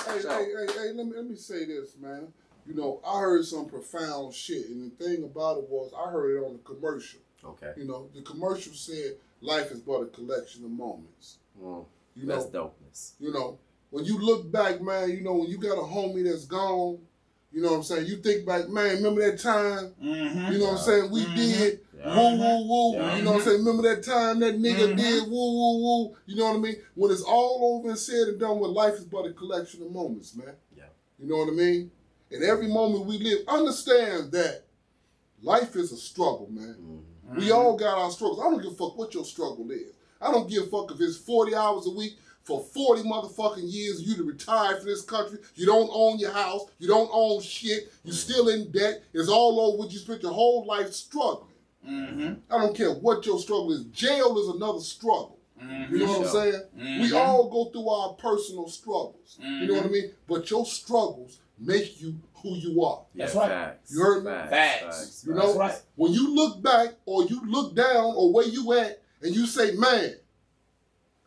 Hey, let me say this, man. You know, I heard some profound shit, and the thing about it was I heard it on the commercial. Okay. You know, the commercial said life is but a collection of moments. Well, you that's know, dopeness. You know, when you look back, man, you know, when you got a homie that's gone, you know what I'm saying? You think back, man, remember that time? Mm-hmm. You know what I'm saying? We did woo, woo, woo. Yeah. You know what I'm saying? Remember that time that nigga did woo, woo, woo. You know what I mean? When it's all over and said and done with, life is but a collection of moments, man. Yeah. You know what I mean? And every moment we live, understand that life is a struggle, man. Mm-hmm. We all got our struggles. I don't give a fuck what your struggle is. I don't give a fuck if it's 40 hours a week for 40 motherfucking years, you to retire from this country. You don't own your house. You don't own shit. You still in debt. It's all over with. You spent your whole life struggling. Mm-hmm. I don't care what your struggle is. Jail is another struggle. Mm-hmm. You know what I'm saying? Mm-hmm. We all go through our personal struggles. You know what I mean? But your struggles make you who you are. That's Yeah, right. Facts. You heard me? Facts. You know, That's right. when you look back or you look down or where you at and you say, man,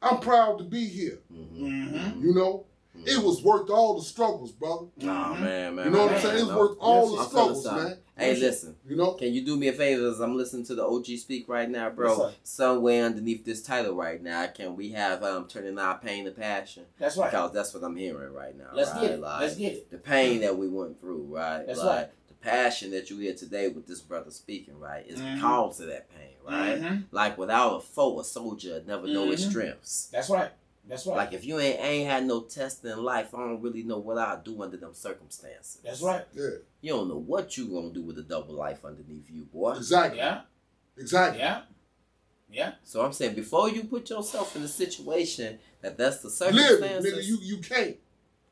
I'm proud to be here. Mm-hmm. You know, it was worth all the struggles, brother. Oh, man. You know what I'm saying? It's worth all the struggles, man. Hey, listen. You know? Can you do me a favor as I'm listening to the OG speak right now, bro? Yes, Somewhere underneath this title right now, can we have turning our pain to passion? That's right. Because that's what I'm hearing right now. Let's right? get it. Like, Let's get it. The pain that we went through, right? That's like, right. The passion that you hear today with this brother speaking, right, is because of that pain, right? Mm-hmm. Like, without a foe, a soldier would never know his strengths. That's right. That's right. Like, if you ain't had no test in life, I don't really know what I'd do under them circumstances. That's right. Yeah. You don't know what you gonna do with a double life underneath you, boy. Exactly. Yeah. Exactly. Yeah. Yeah. So I'm saying, before you put yourself in a situation that's the Live, circumstances, nigga. You can't.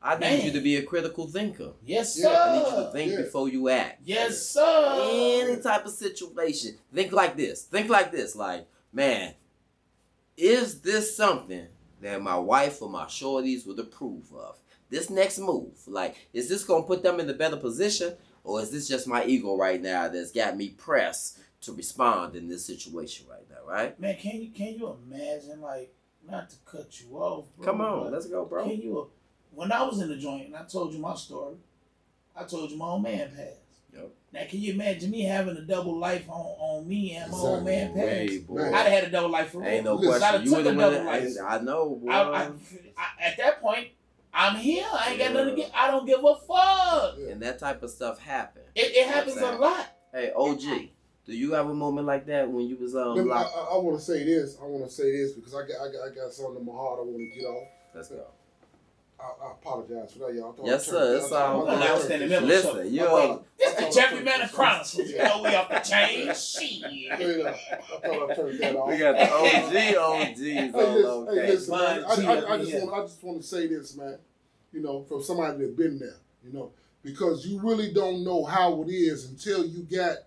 I need you to be a critical thinker. Yes, Yeah. sir. I need you to think before you act. Yes, sir. Any type of situation. Think like this. Think like this. Like, man, is this something that my wife or my shorties would approve of? This next move, like, is this gonna put them in a better position, or is this just my ego right now that's got me pressed to respond in this situation right now, right? Man, can you imagine, like, not to cut you off, bro, Come on, let's go, bro. Can you, when I was in the joint and I told you my story, I told you my old man passed. Yep. Now, can you imagine me having a double life on me and my old man Way, passed? boy. I'd have had a double life for real. Ain't no Listen, question. You took would a have double went. life. I know, boy. I, at that point, I'm here. I ain't got nothing to get. I don't give a fuck. And that type of stuff happened. It happens a lot. Hey, OG, do you have a moment like that when you was Let me- locked? I want to say this. I want to say this because I got something in my heart I want to get off. Let's go. I apologize for that, y'all. Yes, sir. It's all good. Listen, you ain't. This Jeffery Manor Chronicles. You know we off the chain. Shit. I thought I turned that off. We got the OGs all Hey, okay. listen, man. I just want to say this, man. You know, from somebody that been there. You know, because you really don't know how it is until you got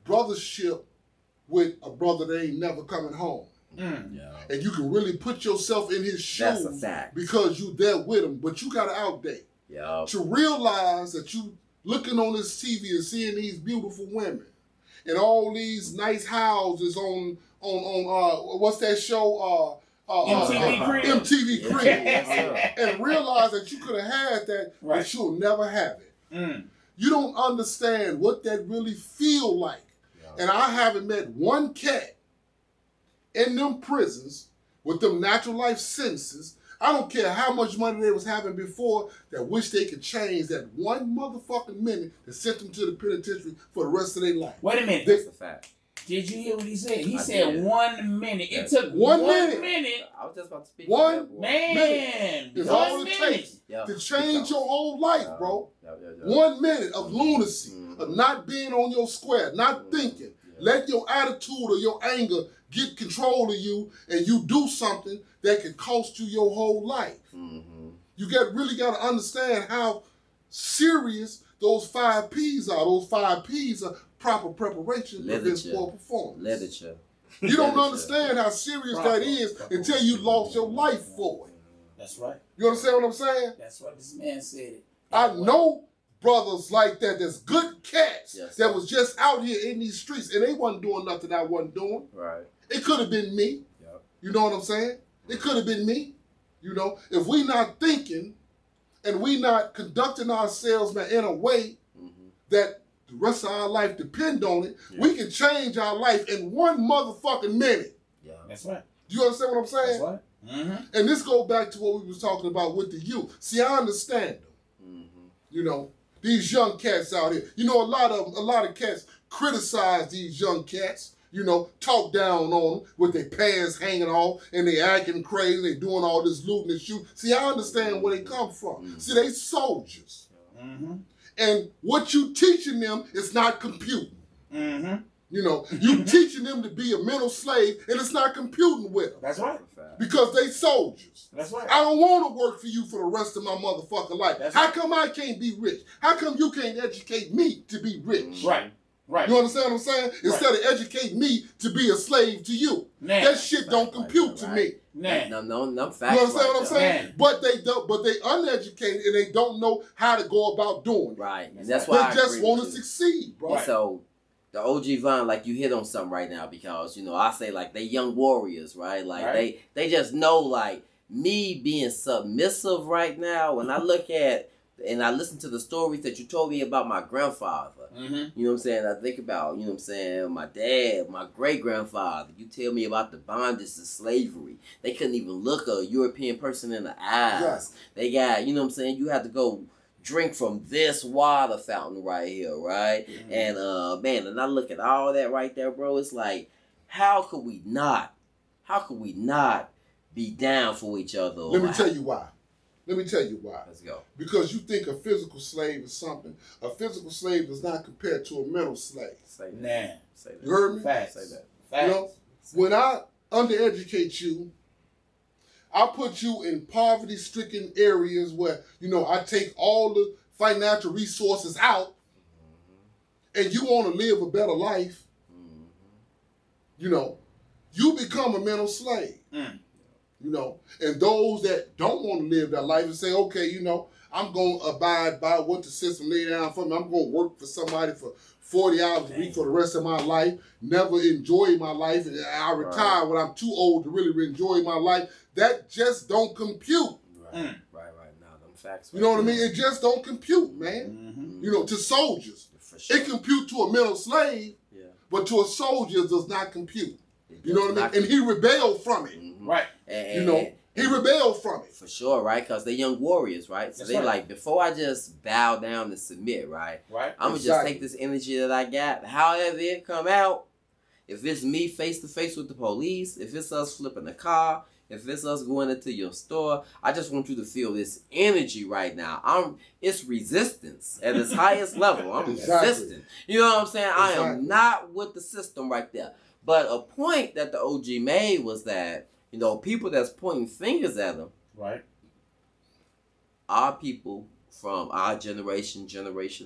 brothership with a brother that ain't never coming home. Yeah. And you can really put yourself in his shoes. That's a fact. Because you there with him, but you got to outdate. Yeah. To realize that you looking on this TV and seeing these beautiful women and all these nice houses on what's that show? MTV Crib. MTV Crib. Yes, And realize that you could have had that, but you'll never have it. You don't understand what that really feel like. Yeah. And I haven't met one cat in them prisons with them natural life sentences. I don't care how much money they was having before that wish they could change that one motherfucking minute that sent them to the penitentiary for the rest of their life. Wait a minute. That's a fact. Did you hear what he said? He said did. 1 minute. It Yes. took One one minute. minute. I was just about to speak. One to that, boy. Man. It's 1 all it minute. takes Yeah. to change your whole life, bro. Yeah. 1 minute of lunacy, of not being on your square, not thinking. Let your attitude or your anger get control of you and you do something that can cost you your whole life. You really got to understand how serious those 5 P's are. Those 5 P's are proper preparation for this poor performance. Literature. You don't understand how serious that is until you lost your life for it. That's right. You understand what I'm saying? That's what this man said. It. I know brothers like that. There's good cats Yes, that was just out here in these streets and they wasn't doing nothing I wasn't doing. Right. It could have been me. Yep. You know what I'm saying? It could have been me. You know, if we not thinking and we not conducting ourselves, man, in a way that the rest of our life depend on it, we can change our life in 1 motherfucking minute. Yeah. That's right. Do you understand what I'm saying? That's right. And this goes back to what we was talking about with the youth. See, I understand them. You know, these young cats out here. You know, a lot of cats criticize these young cats. You know, talk down on them with their pants hanging off and they acting crazy. They doing all this looting and shooting. See, I understand where they come from. See, they soldiers. And what you teaching them is not computing. You know, you teaching them to be a mental slave and it's not computing with them. That's right. Because they soldiers. That's right. I don't want to work for you for the rest of my motherfucking life. That's How right. come I can't be rich? How come you can't educate me to be rich? Right. Right. You understand what I'm saying? Instead of educating me to be a slave to you. Nah. That shit don't compute to me. Nah. No facts. You understand what I'm saying? Man. But they uneducated and they don't know how to go about doing it. Right. And that's They why I just agree want to with you. succeed, bro. And so the OG Von, like you hit on something right now because, you know, I say like they young warriors, right? Like they just know like me being submissive right now. When I look at and I listen to the stories that you told me about my grandfather. You know what I'm saying? I think about, you know what I'm saying, my dad, my great-grandfather. You tell me about the bondage to slavery. They couldn't even look a European person in the eyes. Yes. They got, you know what I'm saying, you had to go drink from this water fountain right here, right? And, man, and I look at all that right there, bro. It's like, how could we not be down for each other? Let me tell you why. Let's go. Because you think a physical slave is something. A physical slave is not compared to a mental slave. Say that. Nah. Say that. You heard me? Facts. Say that. Facts. You know, when I undereducate you, I put you in poverty-stricken areas where, you know, I take all the financial resources out and you want to live a better life, you know, you become a mental slave. You know, and those that don't want to live that life and say, okay, you know, I'm going to abide by what the system laid down for me. I'm going to work for somebody for 40 hours a week for the rest of my life, never enjoy my life, and I retire when I'm too old to really enjoy my life. That just don't compute. Right. Now, them facts. You know what I mean? It just don't compute, man. You know, to soldiers. For sure. It compute to a mental slave, but to a soldier it does not compute. You know what I mean? And he rebelled from it. Right. You know, he rebelled from it. For sure, right? Because they're young warriors, right? So they like, before I just bow down and submit, right? I'm going to just take this energy that I got, however it come out. If it's me face to face with the police, if it's us flipping the car, if it's us going into your store, I just want you to feel this energy right now. It's resistance at its highest level. I'm resisting. You know what I'm saying? I am not with the system right there. But a point that the OG made was that, you know, people that's pointing fingers at them, right, are people from our generation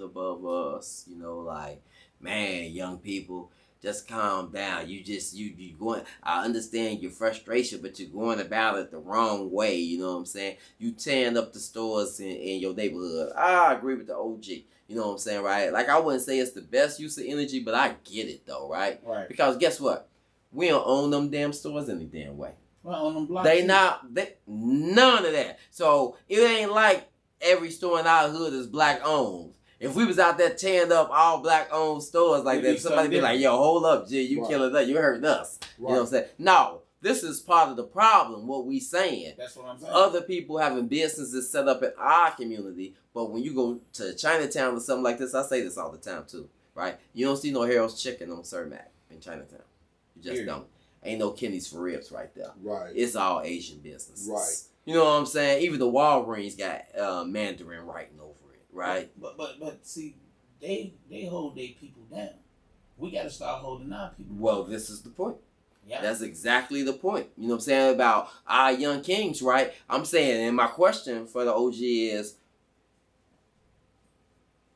above us. You know, like, man, young people, just calm down. You going, I understand your frustration, but you're going about it the wrong way. You know what I'm saying? You tearing up the stores in your neighborhood. I agree with the OG. You know what I'm saying, right? Like, I wouldn't say it's the best use of energy, but I get it, though, right? Right. Because guess what? We don't own them damn stores any damn way. Well, on them blocks. None of that. So, it ain't like every store in our hood is black owned. If we was out there tearing up all black owned stores like that, somebody be like, yo, hold up, G, you killing us, you hurting us. You know what I'm saying? No. This is part of the problem, what we saying. That's what I'm saying. Other people having businesses set up in our community, but when you go to Chinatown or something like this, I say this all the time too, right? You don't see no Harold's Chicken on Cermak in Chinatown. You just don't. Ain't no Kenny's for Ribs right there. Right. It's all Asian businesses. Right. You know what I'm saying? Even the Walgreens got Mandarin writing over it, right? But see, they hold their people down. We got to start holding our people down. Well, this is the point. Yeah. That's exactly the point. You know what I'm saying about our young kings, right? I'm saying, and my question for the OG is,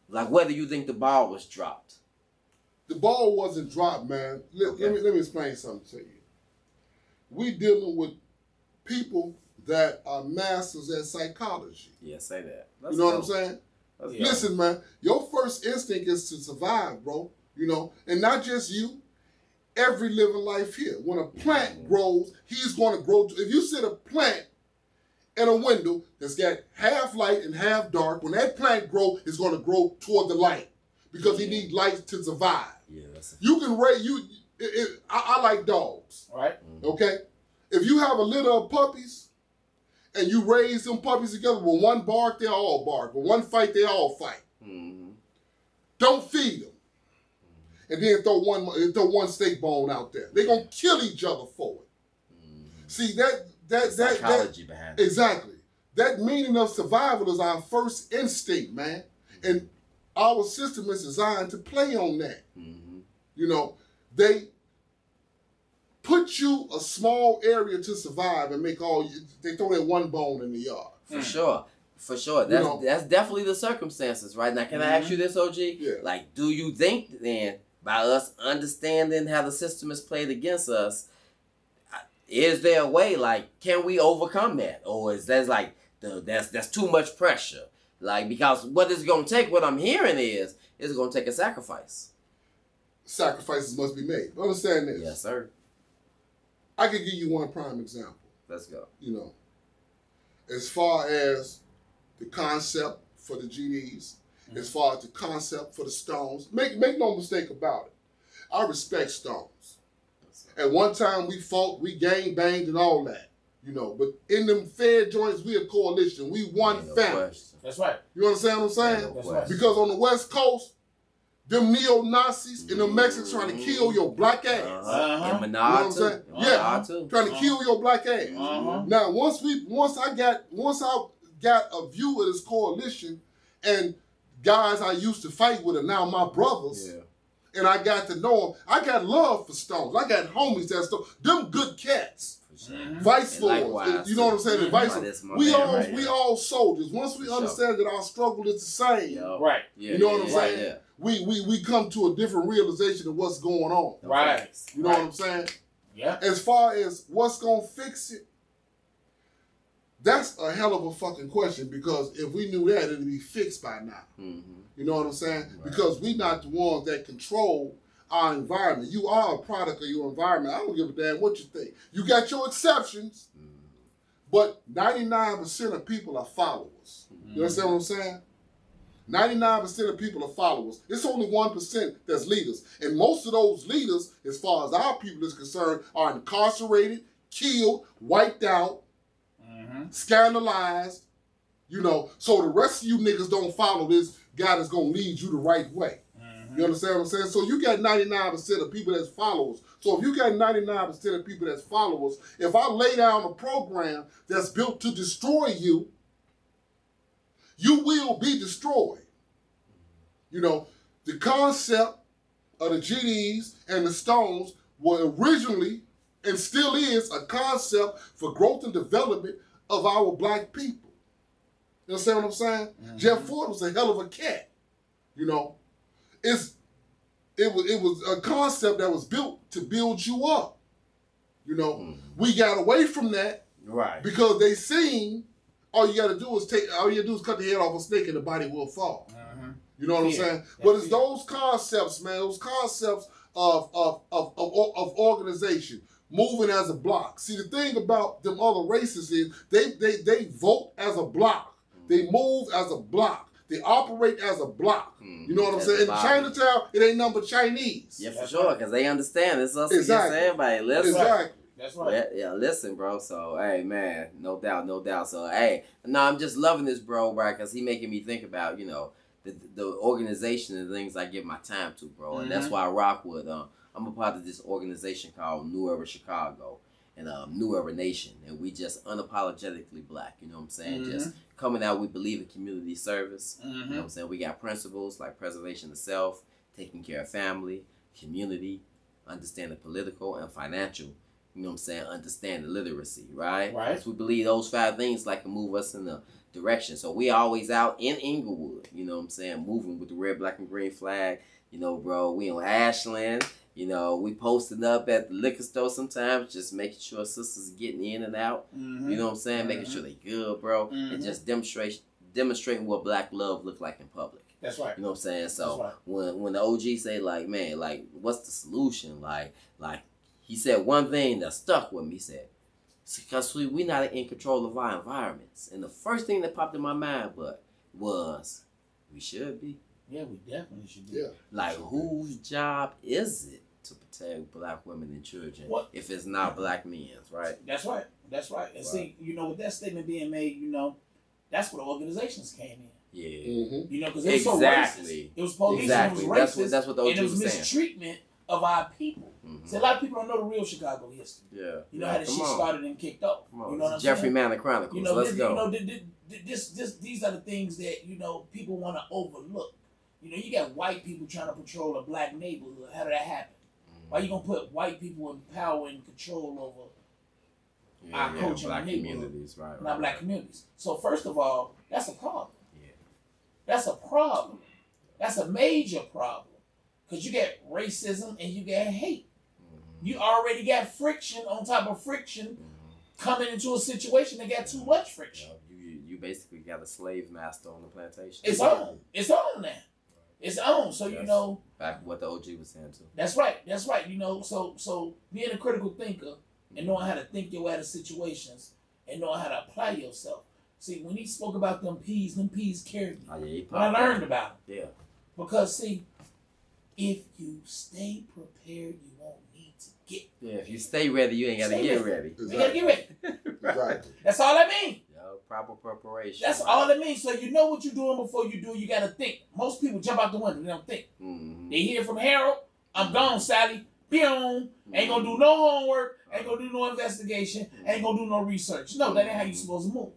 like, whether you think the ball was dropped. The ball wasn't dropped, man. Let me explain something to you. We dealing with people that are masters at psychology. Yeah, say that. You know what I'm saying? Yeah. Listen, man, your first instinct is to survive, bro. You know, and not just you. Every living life here. When a plant grows, he's going to grow. If you sit a plant in a window that's got half light and half dark, when that plant grows, it's going to grow toward the light because he needs light to survive. Yeah, that's you can raise I like dogs. Right. Okay. If you have a litter of puppies and you raise them puppies together, with one bark, they all bark. With one fight, they all fight. Mm-hmm. Don't feed them. And then throw one steak bone out there. They're gonna kill each other for it. Mm. See that psychology behind it. Exactly. That meaning of survival is our first instinct, man. And our system is designed to play on that. Mm-hmm. You know, they put you a small area to survive and make they throw that one bone in the yard. For sure. For sure. That's definitely the circumstances, right? Now, can I ask you this, OG? Yeah. Like, do you think then, by us understanding how the system is played against us, is there a way, like, can we overcome that? Or is that like, that's too much pressure? Like, because what it's going to take, what I'm hearing is, it's going to take a sacrifice. Sacrifices must be made. Understand this. Yes, sir. I could give you one prime example. Let's go. You know, as far as the concept for the GDs, as far as the concept for the Stones, make no mistake about it. I respect Stones. At one time we fought, we gang banged and all that, you know. But in them fair joints, we a coalition. We one family. That's right. You understand what I'm saying? That's right. Because on the West Coast, them neo-Nazis and them Mexicans trying to kill your black ass. And you know what I'm saying? Yeah, trying to kill your black ass. Now, once I got a view of this coalition, and guys I used to fight with are now my brothers, and I got to know them. I got love for Stones. I got homies that Stones. Them good cats. Vice lords. You know what I'm saying? Vice lords. We all soldiers. Once we understand that our struggle is the same, right? You know what I'm saying? Yeah. We come to a different realization of what's going on. Right. You know what I'm saying? Yeah. As far as what's gonna fix it, that's a hell of a fucking question, because if we knew that, it'd be fixed by now. Mm-hmm. You know what I'm saying? Right. Because we not the ones that control our environment. You are a product of your environment. I don't give a damn what you think. You got your exceptions, but 99% of people are followers. You understand what I'm saying? 99% of people are followers. It's only 1% that's leaders. And most of those leaders, as far as our people is concerned, are incarcerated, killed, wiped out, scandalized, you know. So the rest of you niggas don't follow this guy that's going to lead you the right way. You understand what I'm saying? So you got 99% of people that's followers. So if you got 99% of people that's followers, if I lay down a program that's built to destroy you, you will be destroyed. You know, the concept of the GDs and the Stones were originally and still is a concept for growth and development of our black people. You understand what I'm saying? Mm-hmm. Jeff Ford was a hell of a cat. You know, it was a concept that was built to build you up. You know, we got away from that, right? Because they seen all you got to do is cut the head off a snake and the body will fall. Mm-hmm. You know what I'm saying? But it's those concepts, man. Those concepts of organization, moving as a block. See, the thing about them other races is they vote as a block. They move as a block. They operate as a block. You know what I'm saying? In Chinatown, it ain't nothing but Chinese. Yeah, for sure, because they understand. It's us exactly. against everybody. Listen. Exactly. That's right. Yeah, listen, bro. So, hey, man, no doubt. So, hey, no, I'm just loving this, bro, because he making me think about, you know, the organization and things I give my time to, bro. And that's why I rock with. I'm a part of this organization called New Era Chicago and New Era Nation. And we just unapologetically black, you know what I'm saying? Just coming out, we believe in community service. You know what I'm saying? We got principles like preservation of self, taking care of family, community, understanding political and financial. You know what I'm saying? Understand the literacy, right? Right. So we believe those 5 things like can move us in the direction. So we always out in Inglewood, you know what I'm saying? Moving with the red, black, and green flag. You know, bro, we on Ashland. You know, we posting up at the liquor store sometimes, just making sure sisters getting in and out. You know what I'm saying? Making sure they good, bro. And just demonstrating what black love look like in public. That's right. You know what I'm saying? So when the OG say like, man, like, what's the solution? Like he said one thing that stuck with me. He said, because we not in control of our environments. And the first thing that popped in my mind was we should be. Yeah, we definitely should be. Yeah. Like, whose job is it to protect black women and children if it's not black men's, right? That's right. And see, you know, with that statement being made, you know, that's where the organizations came in. Yeah. You know, because it was so racist. It was police and it was racist. That's what the OG and it was was saying. mistreatment of our people. See, a lot of people don't know the real Chicago history. Yeah. You know how the shit started and kicked off. You know what I'm Jeffery saying? Manor Chronicles. You know, Let's go. You know, these are the things that, you know, people want to overlook. You know, you got white people trying to patrol a black neighborhood. How did that happen? Why you gonna put white people in power and control over our culture and communities, right? Not black communities. So first of all, that's a problem. Yeah. That's a problem. That's a major problem. Because you get racism and you get hate. You already got friction on top of friction coming into a situation that got too much friction. You basically got a slave master on the plantation. It's on. It's on now. It's on. So, you know. Back to what the OG was saying, too. That's right. You know, so being a critical thinker and knowing how to think your way out of situations and knowing how to apply yourself. See, when he spoke about them peas carried me. Oh, yeah, when I learned about them. Yeah. Because, see, if you stay prepared, you won't need to get ready. Yeah, if you stay ready, you ain't got to get ready. You got to get ready. Right. That's all I mean. Proper preparation. That's all it means. So you know what you're doing before you do. You got to think. Most people jump out the window. They don't think. They hear from Harold, I'm gone, Sally. Be on. Ain't going to do no homework. Ain't going to do no investigation. Ain't going to do no research. No, that ain't how you supposed to move.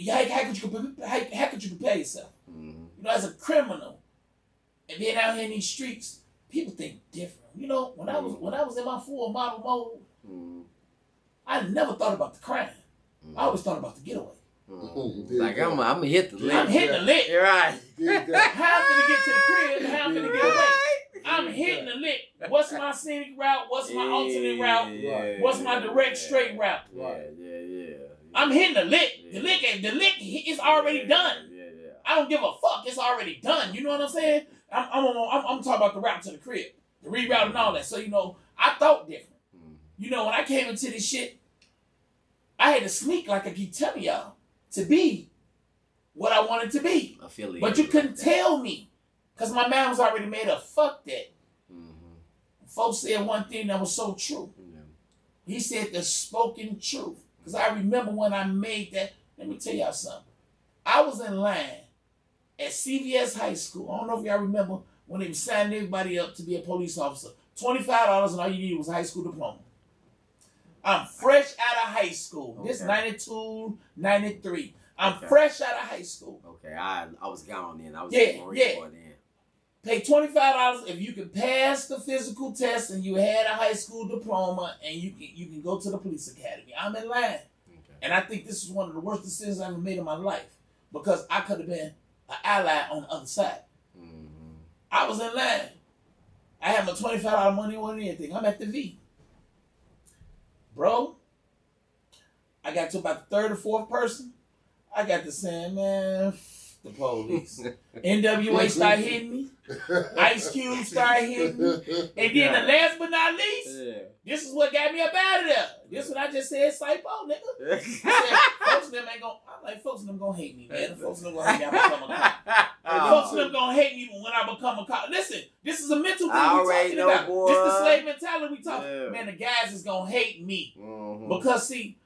How could you prepare yourself? You know, as a criminal, and being out here in these streets, people think different. You know, when I was in my full model mode, I never thought about the crime. I always thought about the getaway. Like, I'm going to hit the lick. I'm hitting the lick. You're right. How I'm going to get to the crib? How I'm going to get away? I'm hitting the lick. What's my scenic route? What's my alternate route? What's my direct straight route? Yeah. I'm hitting the lick. The lick is already done. I don't give a fuck. It's already done. You know what I'm saying? I'm talking about the route to the crib, the reroute and all that. So, you know, I thought different. You know, when I came into this shit, I had to sneak, like I keep telling y'all, to be what I wanted to be. But you couldn't tell me, because my mind was already made up. Fuck that. Folks said one thing that was so true. He said the spoken truth. Because I remember when I made that. Let me tell y'all something. I was in line at CVS High School. I don't know if y'all remember when they were signing everybody up to be a police officer. $25 and all you needed was a high school diploma. I'm fresh out of high school. Okay. This 92, 93. I'm fresh out of high school. Okay, I was gone then. I was in the Marine Corps then. Pay $25 if you can pass the physical test and you had a high school diploma and you can go to the police academy. I'm in line. Okay. And I think this is one of the worst decisions I ever made in my life because I could have been an ally on the other side. Mm-hmm. I was in line. I had my $25 money on anything. I'm at the V. Bro, I got to about the third or fourth person. I got to saying, man, the police. NWA started hitting me. Ice Cube started hitting me. And then the last but not least, this is what got me up out of there. This is what I just said, Psycho, nigga. I said, folks them ain't gonna, I'm like, folks them gonna hate me, man. Folks them gonna hate me when I become a cop. Folks them gonna hate me when I become a cop. Listen, this is a mental thing we're talking about. Boy. This the slave mentality we talking. Yeah. Man, the guys is gonna hate me. Mm-hmm. Because see,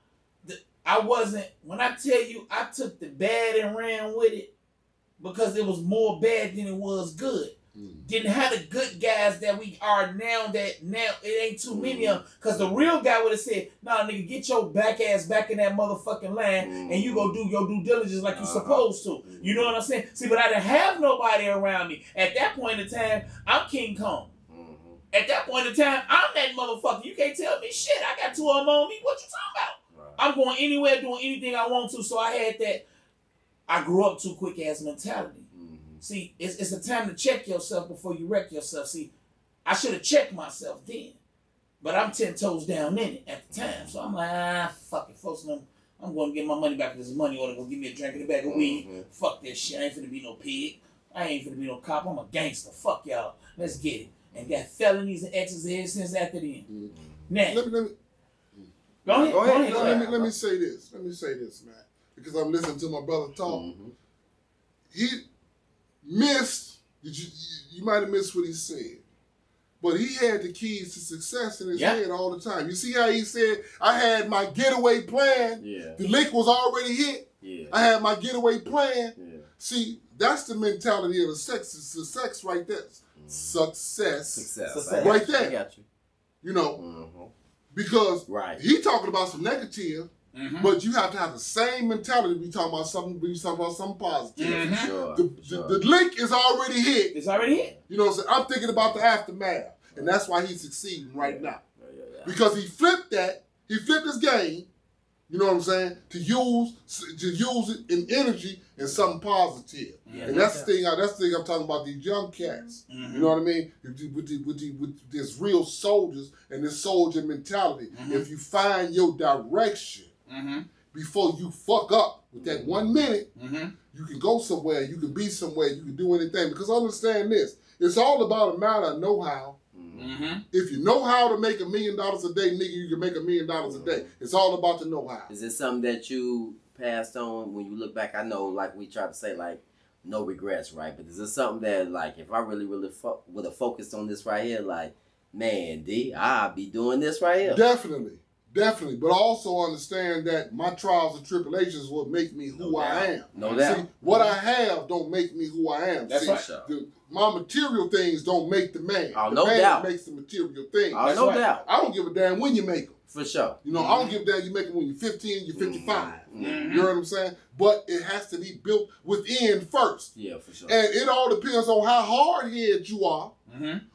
I wasn't, when I tell you I took the bad and ran with it, because it was more bad than it was good. Didn't have the good guys that we are now that it ain't too many of them. Because the real guy would have said, nah, nigga, get your back ass back in that motherfucking line and you go do your due diligence like you supposed to. You know what I'm saying? See, but I didn't have nobody around me. At that point in time, I'm King Kong. At that point in time, I'm that motherfucker. You can't tell me shit. I got two of them on me. What you talking about? Right. I'm going anywhere, doing anything I want to. So I had that I grew up too quick ass mentality. See, it's a time to check yourself before you wreck yourself. See, I should have checked myself then. But I'm 10 toes down in it at the time. So I'm like, fuck it, folks. I'm going to get my money back with this money order. Go give me a drink and a bag of weed. Fuck that shit. I ain't finna be no pig. I ain't finna be no cop. I'm a gangster. Fuck y'all. Let's get it. And got felonies and exes ever since after then. Now, let me go ahead. Let me say this. Let me say this, man. Because I'm listening to my brother talk. He missed, you might have missed what he said, but he had the keys to success in his head all the time. You see how he said, I had my getaway plan. Yeah. The lick was already hit. Yeah. I had my getaway plan. Yeah. See, that's the mentality of the sex right there. Success. Right there. I got you. You know, because he talking about some negative. But you have to have the same mentality. We talking about something positive. Sure, the link is already hit. It's already hit. You know what I'm saying? I'm thinking about the aftermath. And that's why he's succeeding right now. Because he flipped that. He flipped his game. You know what I'm saying? To use it in energy and something positive. Yeah, and that's the thing I'm talking about, these young cats. You know what I mean? With this real soldiers and this soldier mentality. If you find your direction, before you fuck up with that 1 minute, you can go somewhere, you can be somewhere, you can do anything. Because understand this, it's all about a matter of know-how. If you know how to make $1 million a day, nigga, you can make $1 million a day. It's all about the know-how. Is it something that you passed on when you look back? I know, like we try to say, like, no regrets, right? But is this something that, like, if I really would have focused on this right here, like, man, I'll be doing this right here. Definitely, but also understand that my trials and tribulations will make me who I am. No doubt. See, what I have don't make me who I am. That's right. My material things don't make the man. No doubt. Makes the material things. No doubt. I don't give a damn when you make them. For sure. You know, I don't give a damn you make them when you're 15, you're 55. You know what I'm saying? But it has to be built within first. Yeah, for sure. And it all depends on how hard-headed you are,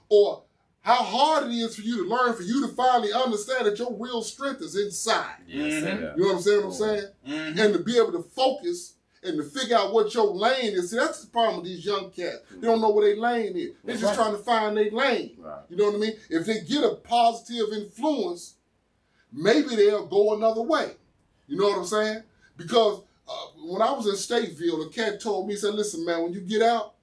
or how hard it is for you to learn, for you to finally understand that your real strength is inside. You know what I'm saying? And to be able to focus and to figure out what your lane is. See, that's the problem with these young cats. They don't know where their lane is. They're just trying to find their lane. You know what I mean? If they get a positive influence, maybe they'll go another way. You know what I'm saying? Because when I was in Stateville, a cat told me, he said, listen, man, when you get out,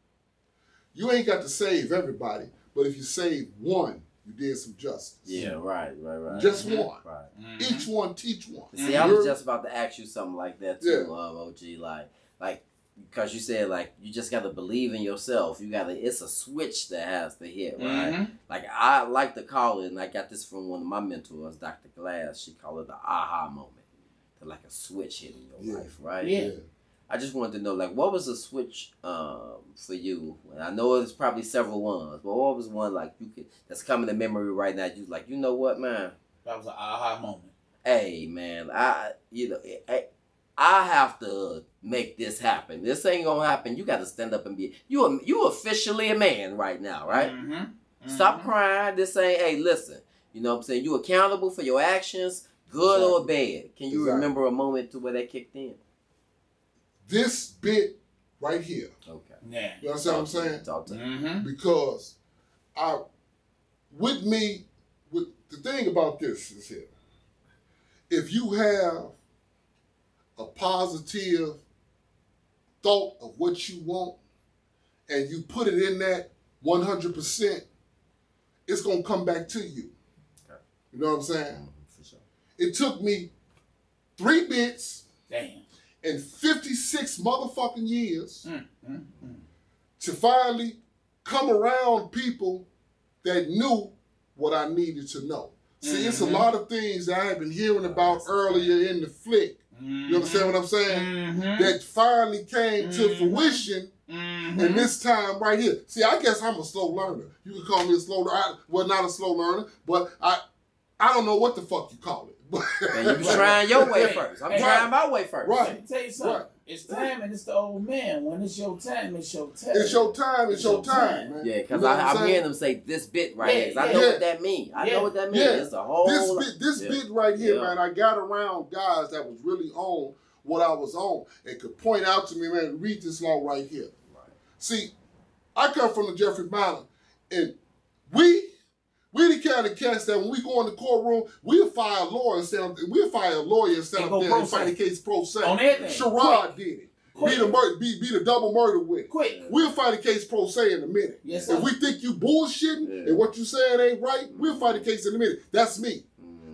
you ain't got to save everybody. But if you save one, you did some justice. Yeah, right. Just one. Right. Each one, teach one. See, I was just about to ask you something like that too, OG. Like, because you said, like, you just got to believe in yourself. It's a switch that has to hit, right? Like, I like to call it, and I got this from one of my mentors, Dr. Glass. She called it the aha moment. Like a switch hitting your life, right? Yeah. I just wanted to know, like, what was the switch for you? I know it's probably several ones, but what was one like that's coming to memory right now? You like, you know what, man? That was an aha moment. Hey, man, I have to make this happen. This ain't gonna happen. You got to stand up and be. You officially a man right now, right? Stop crying. This ain't. Hey, listen. You know what I'm saying? You accountable for your actions, good or bad. Can you remember a moment to where that kicked in? This bit right here. Okay. Yeah. You understand what I'm saying? Talk to me. Because with the thing about this is here. If you have a positive thought of what you want and you put it in that 100%, it's going to come back to you. Okay. You know what I'm saying? For sure. It took me 3 bits and 56 motherfucking years to finally come around people that knew what I needed to know. See, it's a lot of things that I have been hearing about earlier in the flick. You understand what I'm saying? That finally came to fruition, and this time right here. See, I guess I'm a slow learner. You can call me a slow learner. Well, not a slow learner, but I don't know what the fuck you call it. Man, you trying your way first. I'm trying my way first. Right. Let me tell you something. Right. It's time and it's the old man. When it's your time, it's your time. It's your time. It's your time, man. Yeah, because I'm hearing them say this bit right here. I know what that means. I know what that means. It's a whole. This bit right here, man. I got around guys that was really on what I was on and could point out to me, man. Read this law right here. Right. See, I come from the Jeffery Manor, and we the kind of cats that when we go in the courtroom, we'll fire a lawyer instead of there and fight the case pro se. On everything. Sherrod did it. Be the double murder with it. Quick. We'll fight the case pro se in a minute. Yes, sir. If we think you bullshitting and what you saying ain't right, we'll fight the case in a minute. That's me.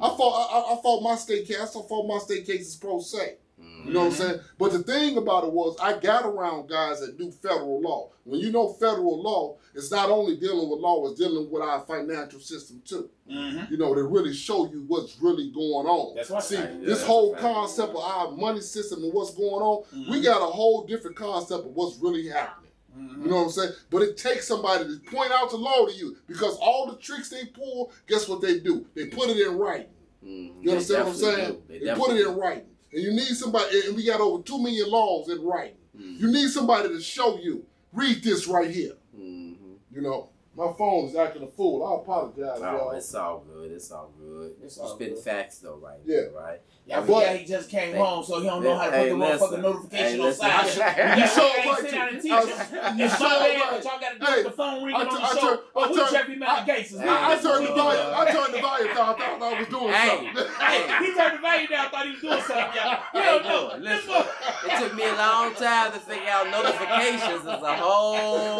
I fought my state case. I fought my state cases pro se. You know what I'm saying? But the thing about it was I got around guys that do federal law. When you know federal law, it's not only dealing with law, it's dealing with our financial system too. You know, they really show you what's really going on. That's right. See, this whole concept of our money system and what's going on, we got a whole different concept of what's really happening. You know what I'm saying? But it takes somebody to point out the law to you because all the tricks they pull, guess what they do? They put it in writing. You understand what I'm saying? They put it in writing. And you need somebody, and we got over 2 million laws in writing. You need somebody to show you, read this right here. You know, my phone is acting a fool. I apologize, y'all. It's all good. It's all good. You spitting facts though, right? Right? Yeah, he just came home, so he don't know how to put the motherfucking notification on silent. You sure can't sit down and teach him. It's so bad, but y'all got to do with the phone ringing on the show. We Jeffery Manor Gangsters. I turned the volume down. I thought I was doing something. He turned the volume down. Thought he was doing something, y'all. You don't know. Listen, it took me a long time to figure out notifications is a whole.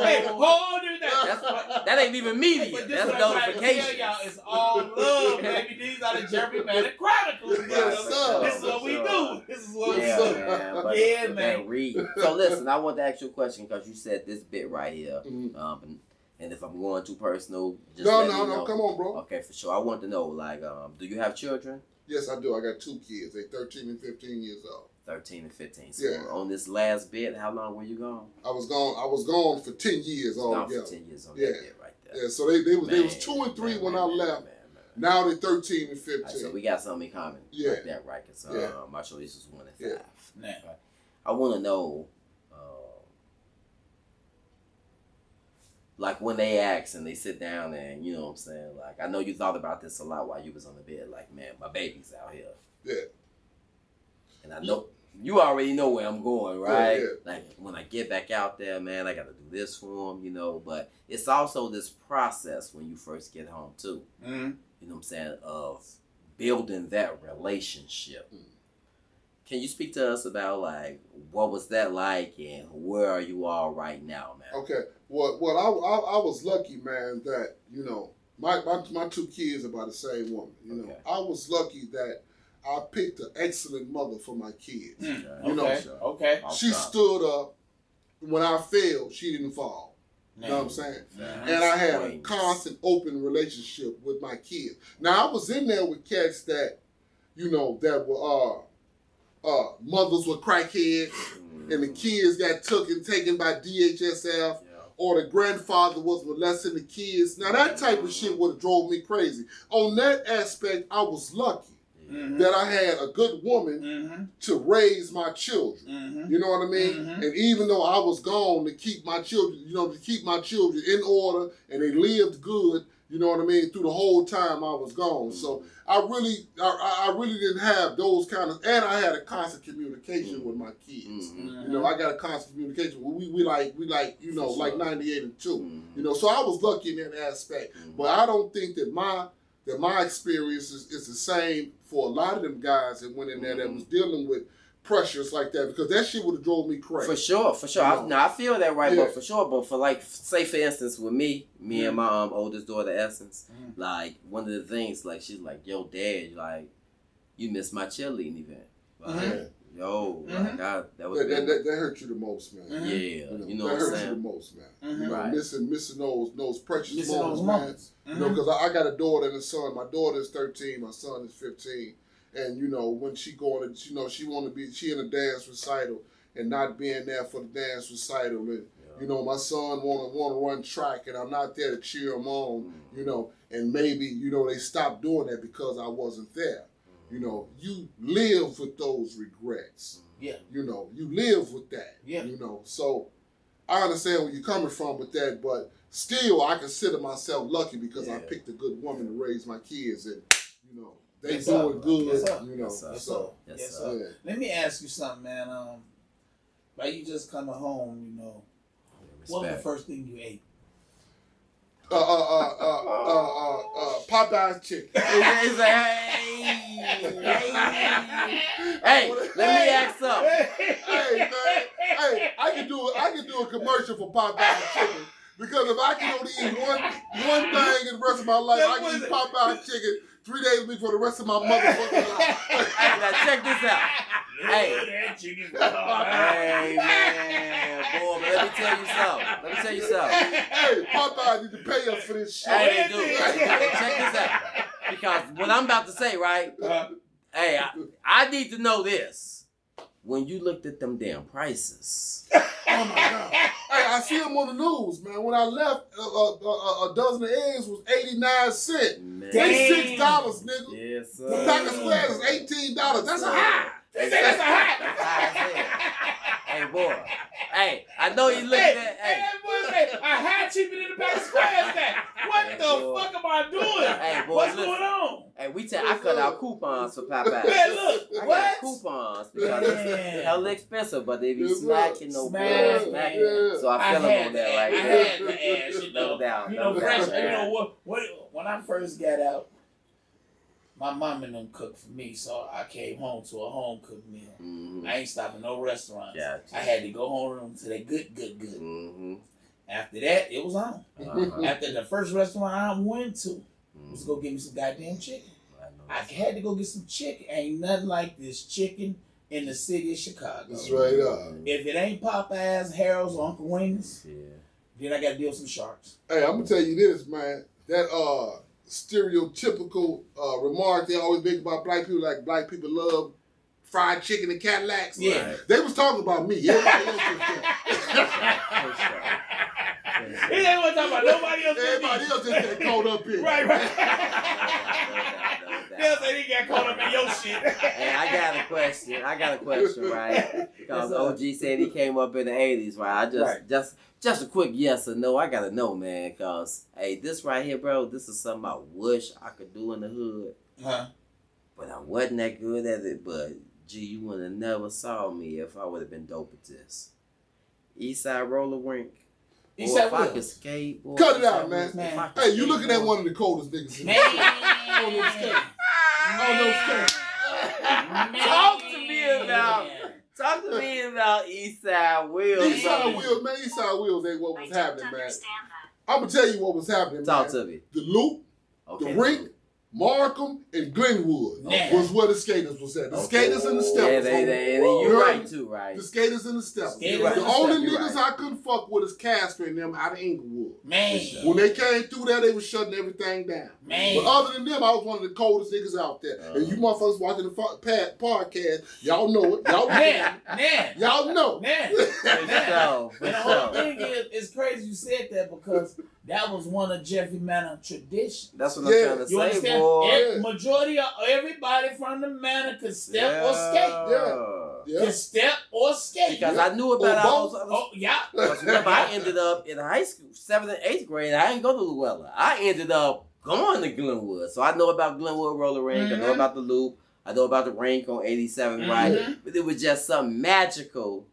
That ain't even media. That's notifications. Y'all, it's all love, baby. These are the Jeffery Manor Chronicles. This is what we do. This is what we do. Man. Read. So listen, I want to ask you a question because you said this bit right here. And if I'm going too personal, just let me know. Come on, bro. Okay, for sure. I want to know, like, do you have children? Yes, I do. I got 2 kids. They're 13 and 15 years old. 13 and 15. So on this last bit, how long were you gone? I was gone for 10 years altogether. 10 years on that bit right there. Yeah, so they was 2 and 3 when I left. Now they're 13 and 15. Right, so we got something in common like that, right? Because my choice is 1 and 5. Right? I want to know, like when they ask and they sit down and, you know what I'm saying? Like, I know you thought about this a lot while you was on the bed. Like, man, my baby's out here. Yeah. And I know, you already know where I'm going, right? Yeah. Like, when I get back out there, man, I got to do this for them, you know? But it's also this process when you first get home, too. You know what I'm saying, of building that relationship. Can you speak to us about, like, what was that like and where are you all right now, man? Okay. Well, I was lucky, man, that, you know, my 2 kids are by the same woman. You know, I was lucky that I picked an excellent mother for my kids. You know, she stood up. When I failed, she didn't fall. You know what I'm saying? And I had a constant open relationship with my kids. Now, I was in there with cats that, you know, that were mothers were crackheads. and the kids got taken by DHSF, or the grandfather was molesting the kids. Now that type of shit would have drove me crazy. On that aspect, I was lucky that I had a good woman to raise my children. You know what I mean? And even though I was gone, to keep my children, in order, and they lived good. You know what I mean? Through the whole time I was gone. So I really didn't have those kind of, and I had a constant communication with my kids. You know, I got a constant communication. We like, like 98 and 2. You know, so I was lucky in that aspect. But I don't think that my experience is the same for a lot of them guys that went in there that was dealing with pressures like that, because that shit would have drove me crazy. For sure. I feel that right, but for sure. But for like, say for instance, with me and my oldest daughter Essence, like one of the things, like she's like, "Yo, Dad, like you missed my cheerleading event." Like, yo, like that hurt you the most, man. Yeah, you know that what I'm hurt saying. you the most, man. You know, Right. missing those precious moments, man. You know, because I got a daughter and a son. My daughter is 13. My son is 15. And you know, when she going to, she in a dance recital and not being there for the dance recital, and you know, my son want to run track, and I'm not there to cheer him on, you know, and maybe they stopped doing that because I wasn't there. You know, you live with those regrets. Yeah. You know, you live with that. Yeah. You know, so I understand where you're coming from with that, but still, I consider myself lucky because I picked a good woman to raise my kids, and you know. They doing good, you know. Yes, sir. Let me ask you something, man. While you just coming home, you know, what was the first thing you ate? Popeye's chicken. It's like, hey, let me ask something. Hey, man. Hey, I can do a commercial for Popeye's chicken. Because if I can only eat one thing in the rest of my life, I can eat Popeye's chicken 3 days a week for the rest of my motherfucking life. Hey, now check this out. Hey, man, boy, but let me tell you something. Hey, Popeye need to pay us for this shit. Hey, they do. Check this out. Because what I'm about to say, right? Hey, I need to know this. When you looked at them damn prices. Oh my God. Hey, I see them on the news, man. When I left, a dozen of eggs was 89 cents. They $6, nigga. Yes, sir. The pack of squares is $18. That's a high. They say that's a high. That's high as hell. Hey, boy. Hey, I know you looking at. Hey, that boy say a high cheaper than the pack of squares. What the fuck am I doing? Hey, boy, what's listen. going on? Hey, I cut out coupons for Popeyes. Man, look, I what? got coupons because it's hella expensive, but they be smacking no Smack, smacking. yeah. So I feel them on that right I there. had to ask, No doubt. You know, no fresh. doubt. You know what? When I first got out, my mom and them cooked for me, so I came home to a home cooked meal. Mm-hmm. I ain't stopping no restaurants. Gotcha. I had to go home to that good. Mm-hmm. After that, it was on. Uh-huh. After the first restaurant I went to was go get me some goddamn chicken. I had to go get some chicken. Ain't nothing like this chicken in the city of Chicago. That's right up. If it ain't Popeyes, Harold's, or Uncle Wings, then I got to deal with some sharks. Hey, I'm gonna tell you this, man. That stereotypical remark they always make about black people, like black people love fried chicken and Cadillacs. Yeah. Right. They was talking about me. Everybody else was He ain't want to talk about nobody else. Everybody else just got caught up in. Right. They'll say they got caught up in your shit. Hey, I got a question, right? Because OG said he came up in the 80s, right? Just a quick yes or no. I gotta know, man, because hey, this right here, bro, this is something I wish I could do in the hood. Huh? But I wasn't that good at it. But gee, you would have never saw me if I would have been dope at this. Eastside roller rink. If I could skate, boy. Cut it out, man. Hey, you looking at one of the coldest niggas in the world. On those skates. On those skates. Talk to me about Eastside Wheels. Eastside Wheels, man. Eastside Wheels ain't what was happening, man. I'm going to tell you what was happening, Talk man. to me. The Loop, the Rink, Markham, and Glenwood was where the skaters was at. The skaters and the steppers. You're right, too, right? The skaters and the steppers. Right. The only niggas I couldn't fuck with is Casper and them out of Inglewood. Man. When they came through there, they was shutting everything down. Man. But other than them, I was one of the coldest niggas out there. And you motherfuckers watching the podcast, y'all know it. Y'all y'all know. And the whole thing is, it's crazy you said that because that was one of Jeffery Manor traditions. That's what I'm trying to say, boy. Majority of everybody from the manor could step or skate. Could step or skate. Because I knew about all those other... Because remember, I ended up in high school, 7th and 8th grade. I didn't go to Llewellyn. I ended up going to Glenwood. So I know about Glenwood roller rink. I know about the loop. I know about the rink on 87th, right? But it was just something magical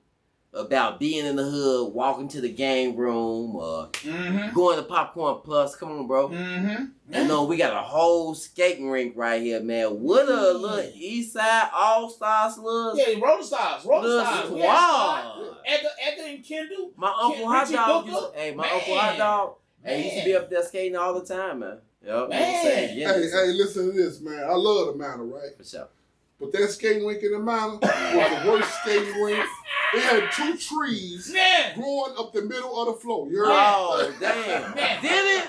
about being in the hood, walking to the game room, or going to Popcorn Plus. Come on, bro. You know, we got a whole skating rink right here, man. What a little East Side All-Stars little... Yeah, roller stars. Wow. Edgar and Kendall. My Uncle Hot Dog used to be up there skating all the time, man. Yep. Hey, listen to this, man. I love the Manor, right? For sure. But that skating rink in the Manor was the worst skating rink. It had 2 trees growing up the middle of the floor. You heard? Oh, damn. Did it?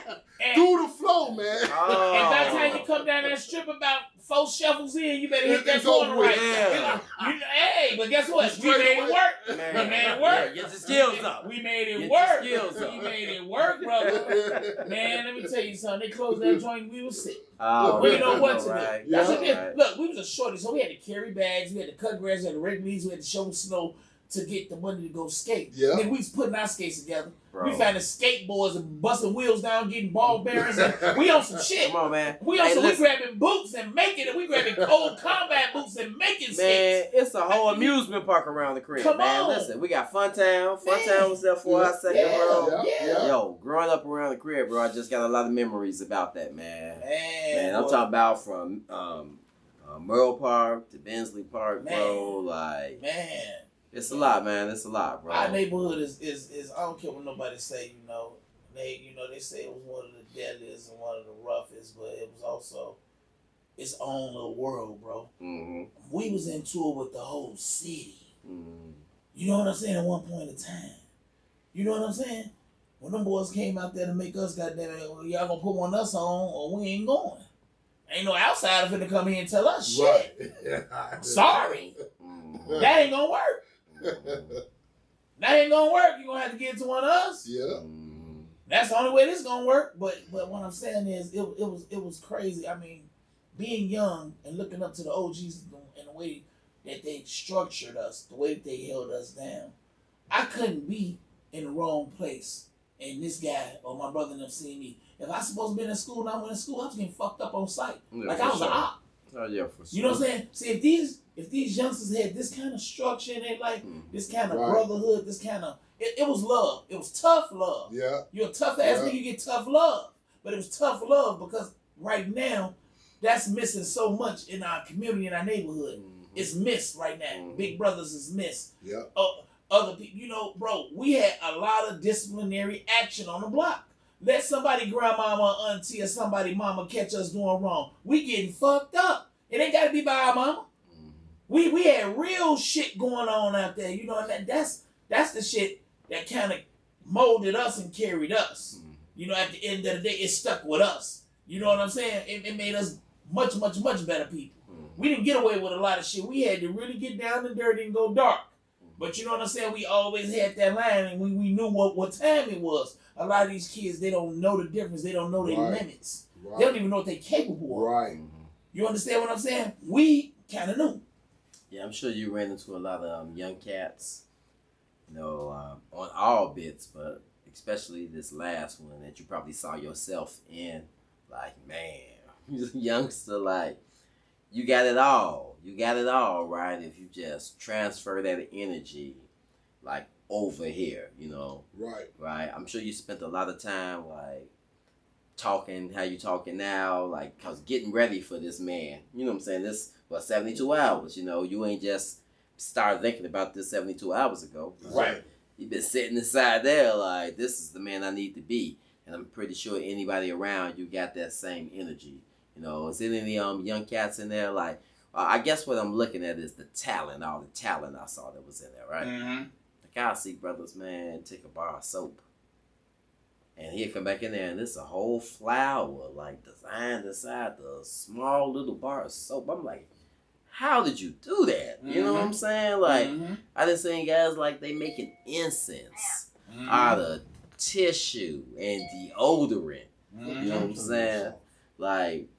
Through the floor, man. Oh. And by the time you come down that strip about 4 shovels in, you better hit that corner right. Hey, but guess what? We made it work. Yeah, get the skills up. We made it work. We made it work, brother. Man, let me tell you something. They closed that joint. We was sick. We didn't know what to do. That's what it. Look, we was a shorty, so we had to carry bags. We had to cut grass. We had to rake leaves. We had to shovel snow to get the money to go skate. Yeah. Then we was putting our skates together. Bro. We found the skateboards and busting wheels down, getting ball bearings. And we on some shit. Come on, man. We grabbing boots and making it. We grabbing cold combat boots and making skates. Man, it's a whole amusement park around the crib, man. Listen, we got Funtown. Funtown was there for our second, bro. Yo, growing up around the crib, bro, I just got a lot of memories about that, man. Man, I'm talking about from Merle Park to Bensley Park, bro. Like, man. It's a lot, man. It's a lot, bro. Our neighborhood is I don't care what nobody say, you know. They say it was one of the deadliest and one of the roughest, but it was also its own little world, bro. We was in tour with the whole city. You know what I'm saying? At one point in time. You know what I'm saying? When them boys came out there to make us, goddamn it, y'all gonna put one of us on or we ain't going. Ain't no outsider finna come here and tell us shit. Right. Sorry. That ain't gonna work. That ain't gonna work. You gonna have to get to one of us. Yeah. That's the only way this gonna work. But what I'm saying is, it was crazy. I mean, being young and looking up to the OGs and the way that they structured us, the way that they held us down. I couldn't be in the wrong place, and this guy or my brother and them seeing me. If I supposed to be in school and I went to school, I was getting fucked up on sight. Like I was an op. Oh yeah, for sure. You know what I'm saying? See, if these youngsters had this kind of structure and they like this kind of brotherhood, this kind of it was love. It was tough love. Yeah. You're a tough ass nigga, you get tough love. But it was tough love because right now, that's missing so much in our community, in our neighborhood. It's missed right now. Big brothers is missed. Yeah. Other people, you know, bro, we had a lot of disciplinary action on the block. Let somebody grandmama or auntie or somebody mama catch us doing wrong. We getting fucked up. It ain't gotta be by our mama. We had real shit going on out there, you know, and that's the shit that kind of molded us and carried us. You know, at the end of the day, it stuck with us. You know what I'm saying? It made us much, much, much better people. We didn't get away with a lot of shit. We had to really get down and dirty and go dark. But you know what I'm saying? We always had that line and we knew what time it was. A lot of these kids, they don't know the difference. They don't know their limits. They don't even know what they're capable of. Right. You understand what I'm saying? We kind of knew. Yeah, I'm sure you ran into a lot of young cats, you know, on all bits, but especially this last one that you probably saw yourself in. Like, man, youngster, like, you got it all. You got it all, right? If you just transfer that energy, like, over here, you know. Right. Right. I'm sure you spent a lot of time, like, talking how you talking now, like, cause getting ready for this man. You know what I'm saying? This, 72 hours, you know. You ain't just started thinking about this 72 hours ago. Right. You've been sitting inside there like, this is the man I need to be. And I'm pretty sure anybody around you got that same energy. You know, is there any young cats in there? Like, I guess what I'm looking at is the talent, all the talent I saw that was in there, right? Like, I see brothers, man, take a bar of soap And he'd come back in there, and it's a whole flower, like, designed inside the small little bar of soap. I'm like, how did you do that? You know what I'm saying? Like, I done seen guys, like, they making incense out of tissue and deodorant. You know what I'm saying? Like,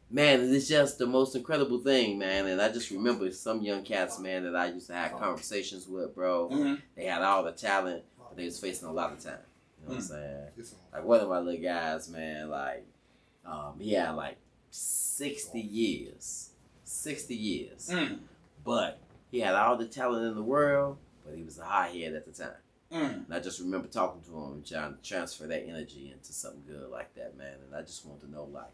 man, it's just the most incredible thing, man. And I just remember some young cats, man, that I used to have conversations with, bro. They had all the talent, but they was facing a lot of time. You know what I'm saying? Like, one of my little guys, man, like, he had like 60 years. 60 years. But he had all the talent in the world, but he was a hothead at the time. And I just remember talking to him and trying to transfer that energy into something good like that, man. And I just want to know, like,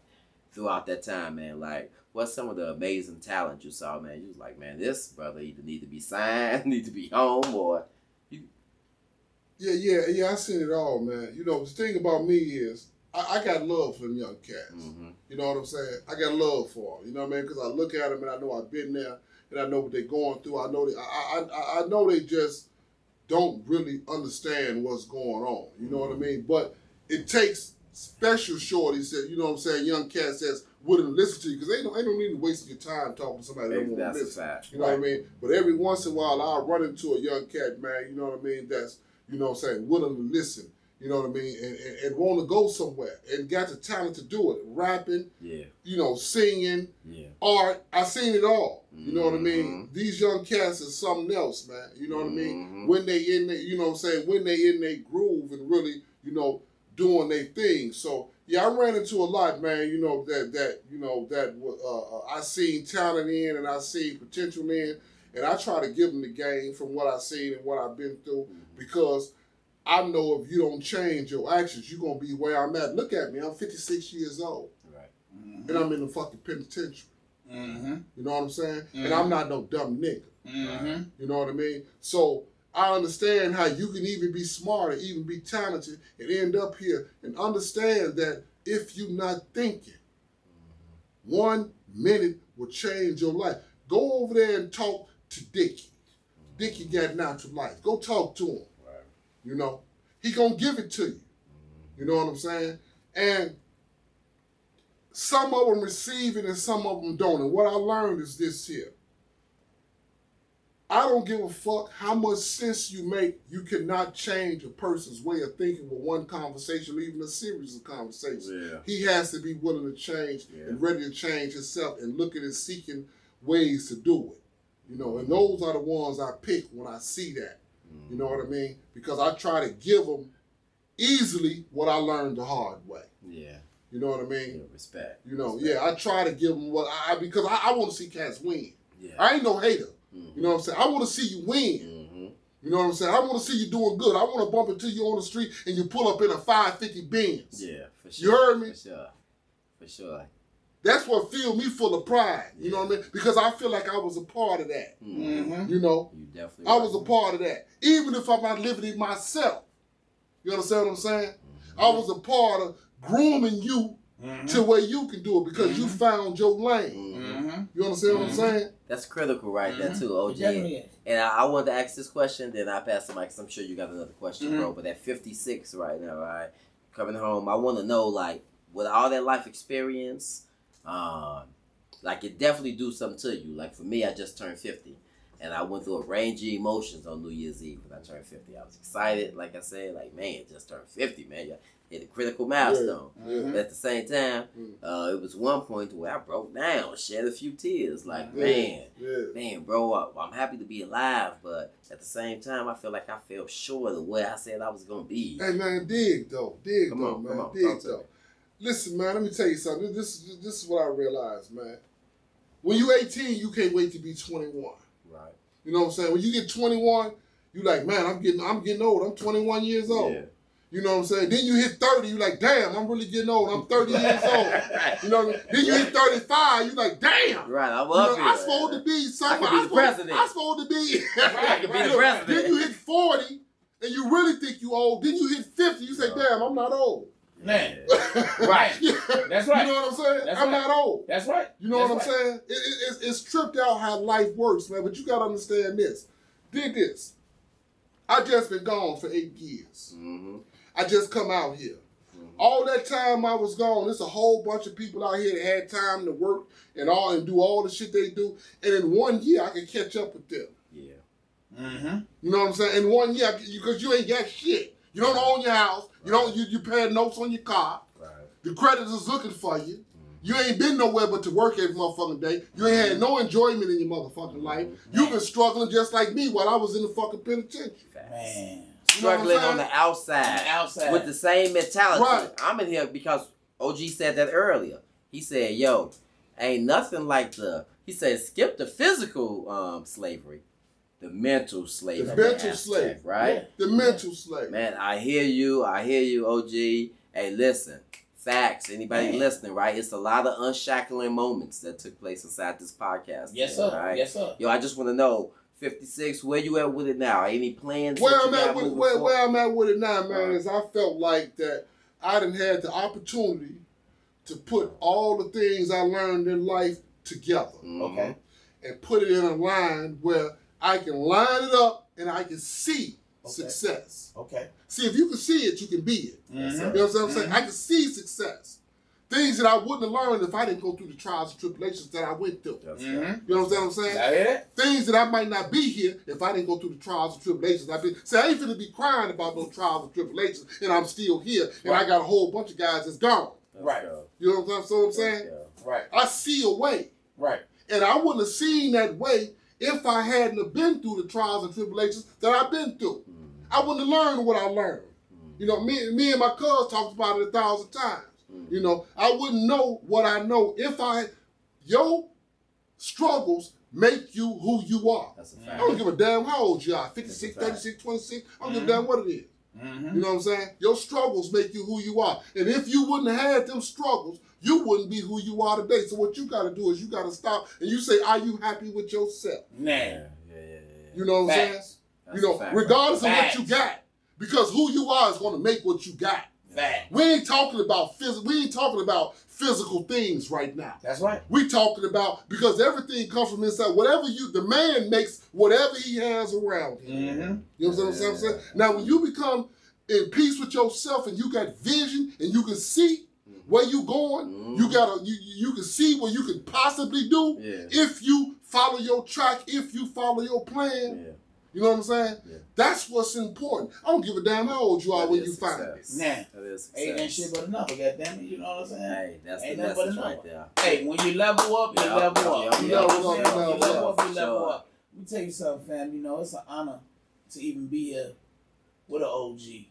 throughout that time, man, like, what's some of the amazing talent you saw, man? You was like, man, this brother either need to be signed, need to be home, or... Yeah, I seen it all, man. You know, the thing about me is, I got love for them young cats. You know what I'm saying? I got love for them. You know what I mean? Because I look at them and I know I've been there and I know what they're going through. I know I know they just don't really understand what's going on. You know what I mean? But it takes special shorties that, you know what I'm saying, young cats that's willing to listen to you, because they don't need to waste your time talking to somebody that don't want to listen. You know what I mean? But every once in a while I'll run into a young cat, man, you know what I mean, that's, you know what I'm saying, willing to listen. You know what I mean? And want to go somewhere and got the talent to do it. Rapping, you know, singing, art. I seen it all. You know what I mean? These young cats are something else, man. You know what I mean? When they in the, you know what I'm saying, when they in their groove and really, you know, doing their thing. So yeah, I ran into a lot, man, you know, that I seen talent in and I seen potential in, and I try to give them the game from what I seen and what I've been through, because I know if you don't change your actions, you're going to be where I'm at. Look at me. I'm 56 years old. Right. And I'm in the fucking penitentiary. You know what I'm saying? And I'm not no dumb nigga. You know what I mean? So I understand how you can even be smart, even be talented, and end up here, and understand that if you're not thinking, 1 minute will change your life. Go over there and talk to Dickie. Dickie got natural life. Go talk to him. You know, he gonna give it to you. You know what I'm saying? And some of them receive it and some of them don't. And what I learned is this here. I don't give a fuck how much sense you make. You cannot change a person's way of thinking with one conversation or even a series of conversations. He has to be willing to change and ready to change himself and looking and seeking ways to do it. You know, and those are the ones I pick when I see that. You know what I mean? Because I try to give them easily what I learned the hard way. You know what I mean? Respect. You know, I try to give them what because I want to see cats win. I ain't no hater. You know what I'm saying? I want to see you win. You know what I'm saying? I want to see you doing good. I want to bump into you on the street and you pull up in a 550 Benz. For sure. You heard me? For sure. That's what filled me full of pride. You know what I mean? Because I feel like I was a part of that. You know? You definitely I was a part of that. Even if I'm not living it myself. You understand what I'm saying? I was a part of grooming you to where you can do it because you found your lane. You understand what I'm saying? That's critical right there too, OG. And I wanted to ask this question, then I pass the mic because I'm sure you got another question, bro. But at 56 right now, right? Coming home, I want to know, like, with all that life experience, like, it definitely do something to you. Like, for me, I just turned 50. And I went through a range of emotions on New Year's Eve when I turned 50. I was excited, like I said, like, man, just turned 50, man. You hit a critical milestone. But at the same time, it was one point where I broke down, shed a few tears. Like, man, bro, I'm happy to be alive. But at the same time, I feel like I fell short of where I said I was going to be. Hey, man, dig, though, man. Dig, though. Listen, man, let me tell you something. This is what I realized, man. When you're 18, you can't wait to be 21. Right. You know what I'm saying? When you get 21, you like, man, I'm getting old. I'm 21 years old. You know what I'm saying? Then you hit 30, you like, damn, I'm really getting old. I'm 30 years old. You know what I mean? Then you hit 35, you like, damn. Right, I'm up here. I'm supposed to be something. I could be the president. I'm supposed to be. I could be the president. Then you hit 40, and you really think you old. Then you hit 50, you say, damn, I'm not old. Man. Right. That's right. You know what I'm saying? I'm not old. That's right. You know what I'm saying? It's tripped out how life works, man. But you got to understand this. Dig this. I just been gone for 8 years. I just come out here. All that time I was gone, there's a whole bunch of people out here that had time to work and do all the shit they do. And in 1 year, I can catch up with them. Yeah. Mm-hmm. You know what I'm saying? In 1 year, because you ain't got shit. You don't own your house. You pay notes on your car. Right. The creditors is looking for you. You ain't been nowhere but to work every motherfucking day. You ain't had no enjoyment in your motherfucking life. You've been struggling just like me while I was in the fucking penitentiary. Man. Struggling on the outside. With the same mentality. Right. I'm in here because OG said that earlier. He said, yo, ain't nothing like he said, skip the physical slavery. The mental slavery. The mental slavery. Right? Yeah. The mental slavery. Man, I hear you, OG. Hey, listen. Facts. Anybody listening, right? It's a lot of unshackling moments that took place inside this podcast. Yes, sir. Right? Yes, sir. Yo, I just want to know, 56, where you at with it now? Any plans? Where I'm at with it now, man, is I felt like that I done had the opportunity to put all the things I learned in life together. Okay. And put it in a line where I can line it up and I can see success. Okay. See, if you can see it, you can be it. Mm-hmm. You know what I'm saying? I can see success. Things that I wouldn't have learned if I didn't go through the trials and tribulations that I went through. You know what I'm saying? I hear that. Things that I might not be here if I didn't go through the trials and tribulations. I ain't finna be crying about no trials and tribulations and I'm still here and I got a whole bunch of guys that's gone. Right. You know what I'm saying? Right. I see a way. Right. And I wouldn't have seen that way if I hadn't have been through the trials and tribulations that I've been through. I wouldn't have learned what I learned. You know, me and my cuz talked about it 1,000 times. You know, I wouldn't know what I know if your struggles make you who you are. That's a fact. I don't give a damn how old you are, 56, 36, 26, I don't give a damn what it is. You know what I'm saying? Your struggles make you who you are. And if you wouldn't have had them struggles, you wouldn't be who you are today. So what you got to do is you got to stop and you say, are you happy with yourself? Yeah. You know what I'm saying? That's you know, regardless of what you got. Because who you are is going to make what you got. Fact. We ain't talking about physical things right now. That's right. We talking about, because everything comes from inside. The man makes whatever he has around him. You know what I'm saying? Now, when you become in peace with yourself and you got vision and you can see where you going, you can see what you can possibly do if you follow your track, if you follow your plan. You know what I'm saying? That's what's important. I don't give a damn how old you are when you find it. Nah. That is Ain't that shit but a number, goddammit. You know what I'm saying? Hey, that's ain't the nothing but a message number. right there. Hey, when you level up, you level up. You You know level what I'm up, saying? you You level level up, you Sure. level up. Let me tell you something, fam. You know, it's an honor to even be here with an OG.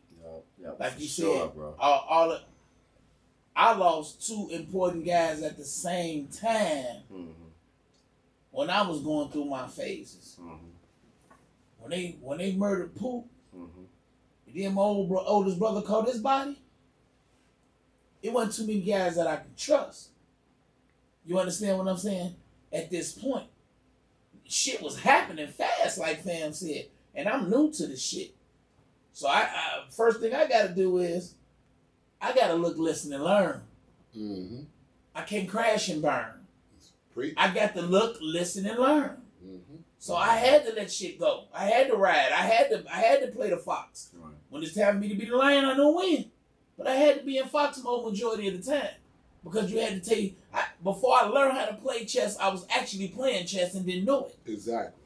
Like you said, bro. I lost two important guys at the same time when I was going through my phases. When they murdered Poop, and then my oldest brother caught his body, it wasn't too many guys that I could trust. You understand what I'm saying? At this point, shit was happening fast, like fam said, and I'm new to this shit. So I first thing I got to do is I got to look, listen, and learn. I can't crash and burn. I got to look, listen, and learn. So I had to let shit go. I had to ride. I had to play the fox. Right. When it's time for me to be the lion, I know when. But I had to be in fox mode majority of the time. Because you had to tell you, before I learned how to play chess, I was actually playing chess and didn't know it. Exactly.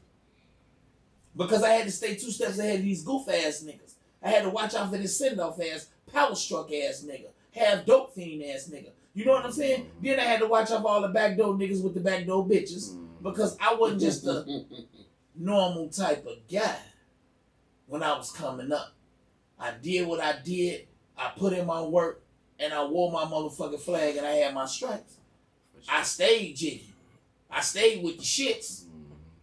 Because I had to stay 2 steps ahead of these goof ass niggas. I had to watch out for this send-off ass, power struck ass nigga, half dope fiend ass nigga. You know what I'm saying? Then I had to watch out for all the backdoor niggas with the backdoor bitches. Because I wasn't just a normal type of guy when I was coming up. I did what I did. I put in my work. And I wore my motherfucking flag and I had my stripes. I stayed jiggy. I stayed with the shits.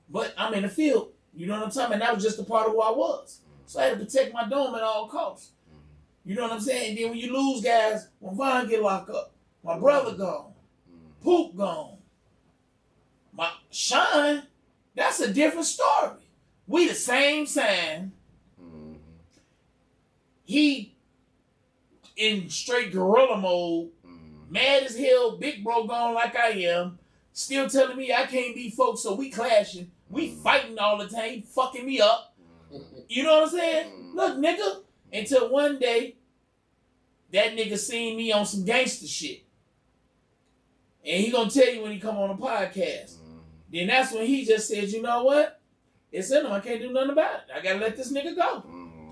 But I'm in the field. You know what I'm talking about? And that was just a part of who I was. So I had to protect my dome at all costs. You know what I'm saying? And then when you lose guys, when Vaughn get locked up, my brother gone. Poop gone. My Sean, that's a different story. We the same sign. He in straight gorilla mode, mad as hell, big bro gone like I am, still telling me I can't be folks, so we clashing. We fighting all the time, fucking me up. You know what I'm saying? Look, nigga, until one day, that nigga seen me on some gangster shit. And he gonna tell you when he come on a podcast. Then that's when he just said, you know what? It's in him. I can't do nothing about it. I gotta let this nigga go.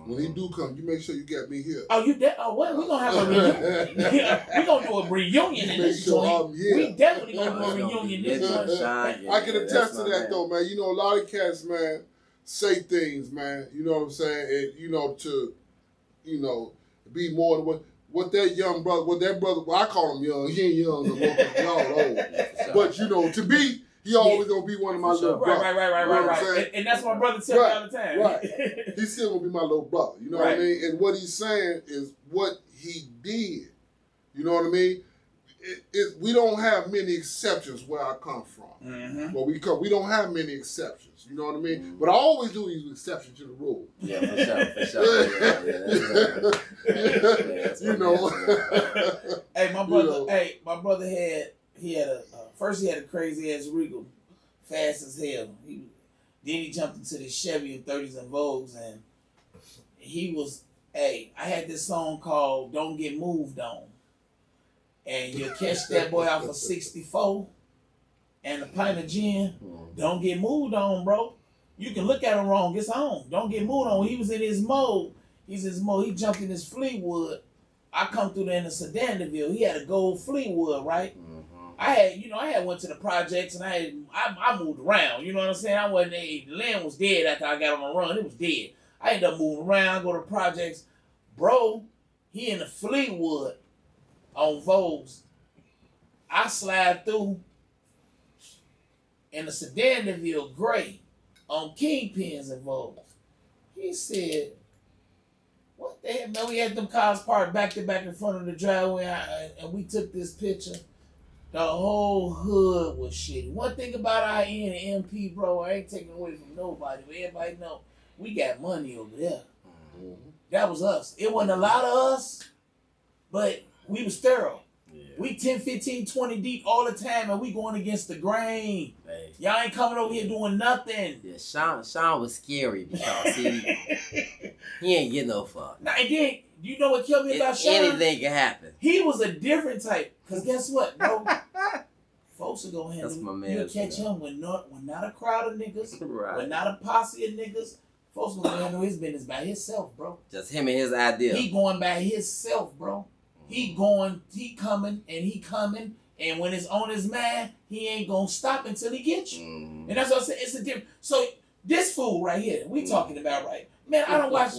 When he do come, you make sure you get me here. Oh, you dead? Oh, what? We gonna have a reunion. We gonna do a reunion in this joint. We definitely gonna do a reunion in this joint. I can attest to that though, man. You know, a lot of cats, man, say things, man. You know what I'm saying? And you know, to be more than what that young brother, well, I call him young. He ain't young no more because y'all old. But you know, to be. He always gonna be one of my little brothers. Right. And that's what my brother tell me all the time. Right. He's still gonna be my little brother. You know what I mean? And what he's saying is what he did. You know what I mean? We don't have many exceptions where I come from. Where we come, we don't have many exceptions. You know what I mean? But I always do use exceptions to the rule. Yeah, for sure. You know. Hey, my brother. Hey, my brother had first he had a crazy ass Regal, fast as hell. Then he jumped into the Chevy in 30s and Vogues, and he was. Hey, I had this song called "Don't Get Moved On," and you catch that boy off of 64 and a pint of gin. Don't get moved on, bro. You can look at him wrong. It's on. Don't get moved on. He was in his mode. He jumped in his Fleetwood. I come through there in the Sedan-Deville. He had a gold Fleetwood, right? I had went to the projects and I moved around. You know what I'm saying? The land was dead after I got on the run. It was dead. I ended up moving around, go to projects. Bro, he in the Fleetwood on Vogues. I slide through in the Sedan-Deville gray on Kingpins and Vogues. He said, what the hell, man? We had them cars parked back to back in front of the driveway and we took this picture. The whole hood was shitty. One thing about our N and MP, bro, I ain't taking away from nobody, but everybody know we got money over there. That was us. It wasn't a lot of us, but we was thorough. Yeah. We 10, 15, 20 deep all the time, and we going against the grain. Hey. Y'all ain't coming over here doing nothing. Yeah, Sean was scary because he ain't get no fuck. Nah, and then, you know what killed me about Sean? Anything can happen. He was a different type. Because guess what, bro? Folks are going to handle him. You'll catch him when not a crowd of niggas, when not a posse of niggas. Folks going to handle his business by himself, bro. Just him and his idea. He going by himself, bro. He coming, and when it's on his mind, he ain't going to stop until he gets you. And that's what I said. It's a different. So this fool right here, we talking about, right? Man, I don't watch.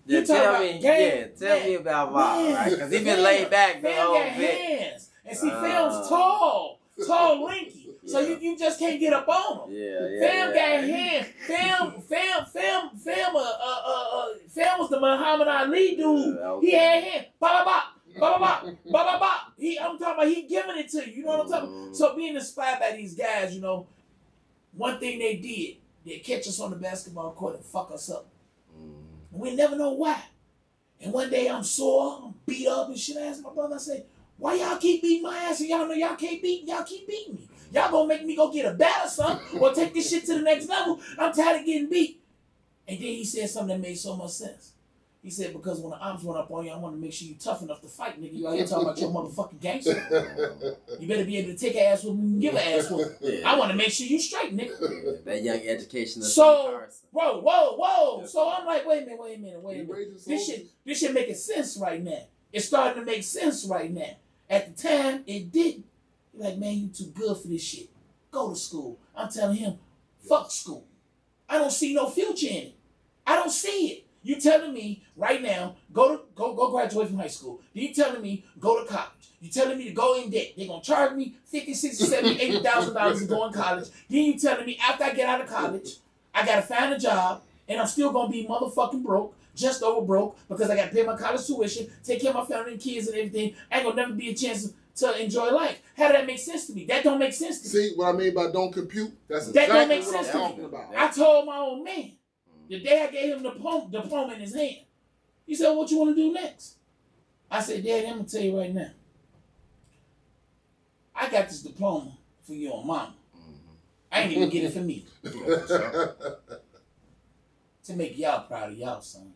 Tell me about Bob, right? Because he been laid back the whole bit. Hands. And see, Fam's tall, lanky. So you just can't get up on him. Fam got hands. Fam was the Muhammad Ali dude. He had hands. Ba ba ba. I'm talking about he giving it to you. You know what I'm talking about? So being inspired by these guys, you know, one thing they did, they catch us on the basketball court and fuck us up. We never know why. And one day I'm sore, I'm beat up and shit. I asked my brother, I said, why y'all keep beating my ass and y'all know y'all can't beat, y'all keep beating me. Y'all gonna make me go get a bat or something or take this shit to the next level. I'm tired of getting beat. And then he said something that made so much sense. He said, because when the arms run up on you, I want to make sure you tough enough to fight, nigga. You out here talking about your motherfucking gangster. You better be able to take an ass whooping and give an ass whooping. I want to make sure you straight, nigga. That young education. So, whoa. So I'm like, wait a minute. This shit making sense right now. It's starting to make sense right now. At the time, it didn't. You're like, man, you too good for this shit. Go to school. I'm telling him, fuck school. I don't see no future in it. I don't see it. You telling me right now, go graduate from high school. Then you telling me go to college. You telling me to go in debt. They're gonna charge me $50,000, $60,000, $70,000, $80,000 to go in college. Then you telling me after I get out of college, I gotta find a job and I'm still gonna be motherfucking broke, just over broke, because I gotta pay my college tuition, take care of my family and kids and everything. I ain't gonna never be a chance to enjoy life. How did that make sense to me? That don't make sense to me. See what I mean by don't compute? That's that exactly don't make what sense I'm to talking me. about. I told my old man. The day I gave him the diploma in his hand, he said, what you want to do next? I said, Daddy, I'm going to tell you right now. I got this diploma for your mama. I ain't even get it for me. To make y'all proud of y'all, son.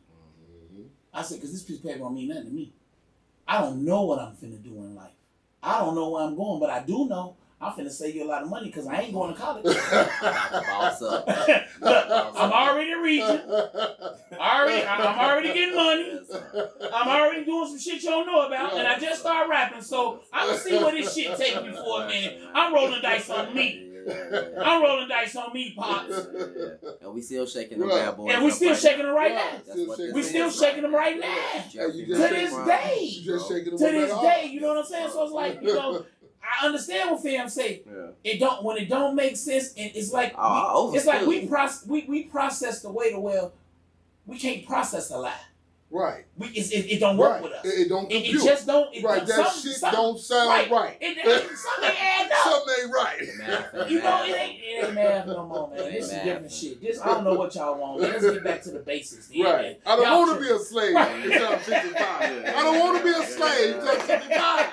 I said, because this piece of paper don't mean nothing to me. I don't know what I'm finna do in life. I don't know where I'm going, but I do know I'm finna save you a lot of money because I ain't going to college. Boss up. Look, I'm already reaching. I'm already getting money. I'm already doing some shit you don't know about, and I just started rapping, so I'm gonna see where this shit takes me for a minute. I'm rolling dice on me. I'm rolling dice on me, Pops. And we still shaking them bad boys. And we still shaking them right now. We still shaking them right now. To this day. You just shaking them To this day, you know what I'm saying? So it's like, you know, I understand what fam say. Yeah. When it don't make sense, and it's like we process the way to where we can't process a lie. Right. It don't work with us. It don't compute. It just don't. Right. That shit don't sound right. Something add up. Something ain't right. You know, it ain't math no more, man. This is different shit. I don't know what y'all want. Let's get back to the basics. Then, right. Man. I don't want to be a slave until I'm 65. I don't want to be a slave until I'm 65.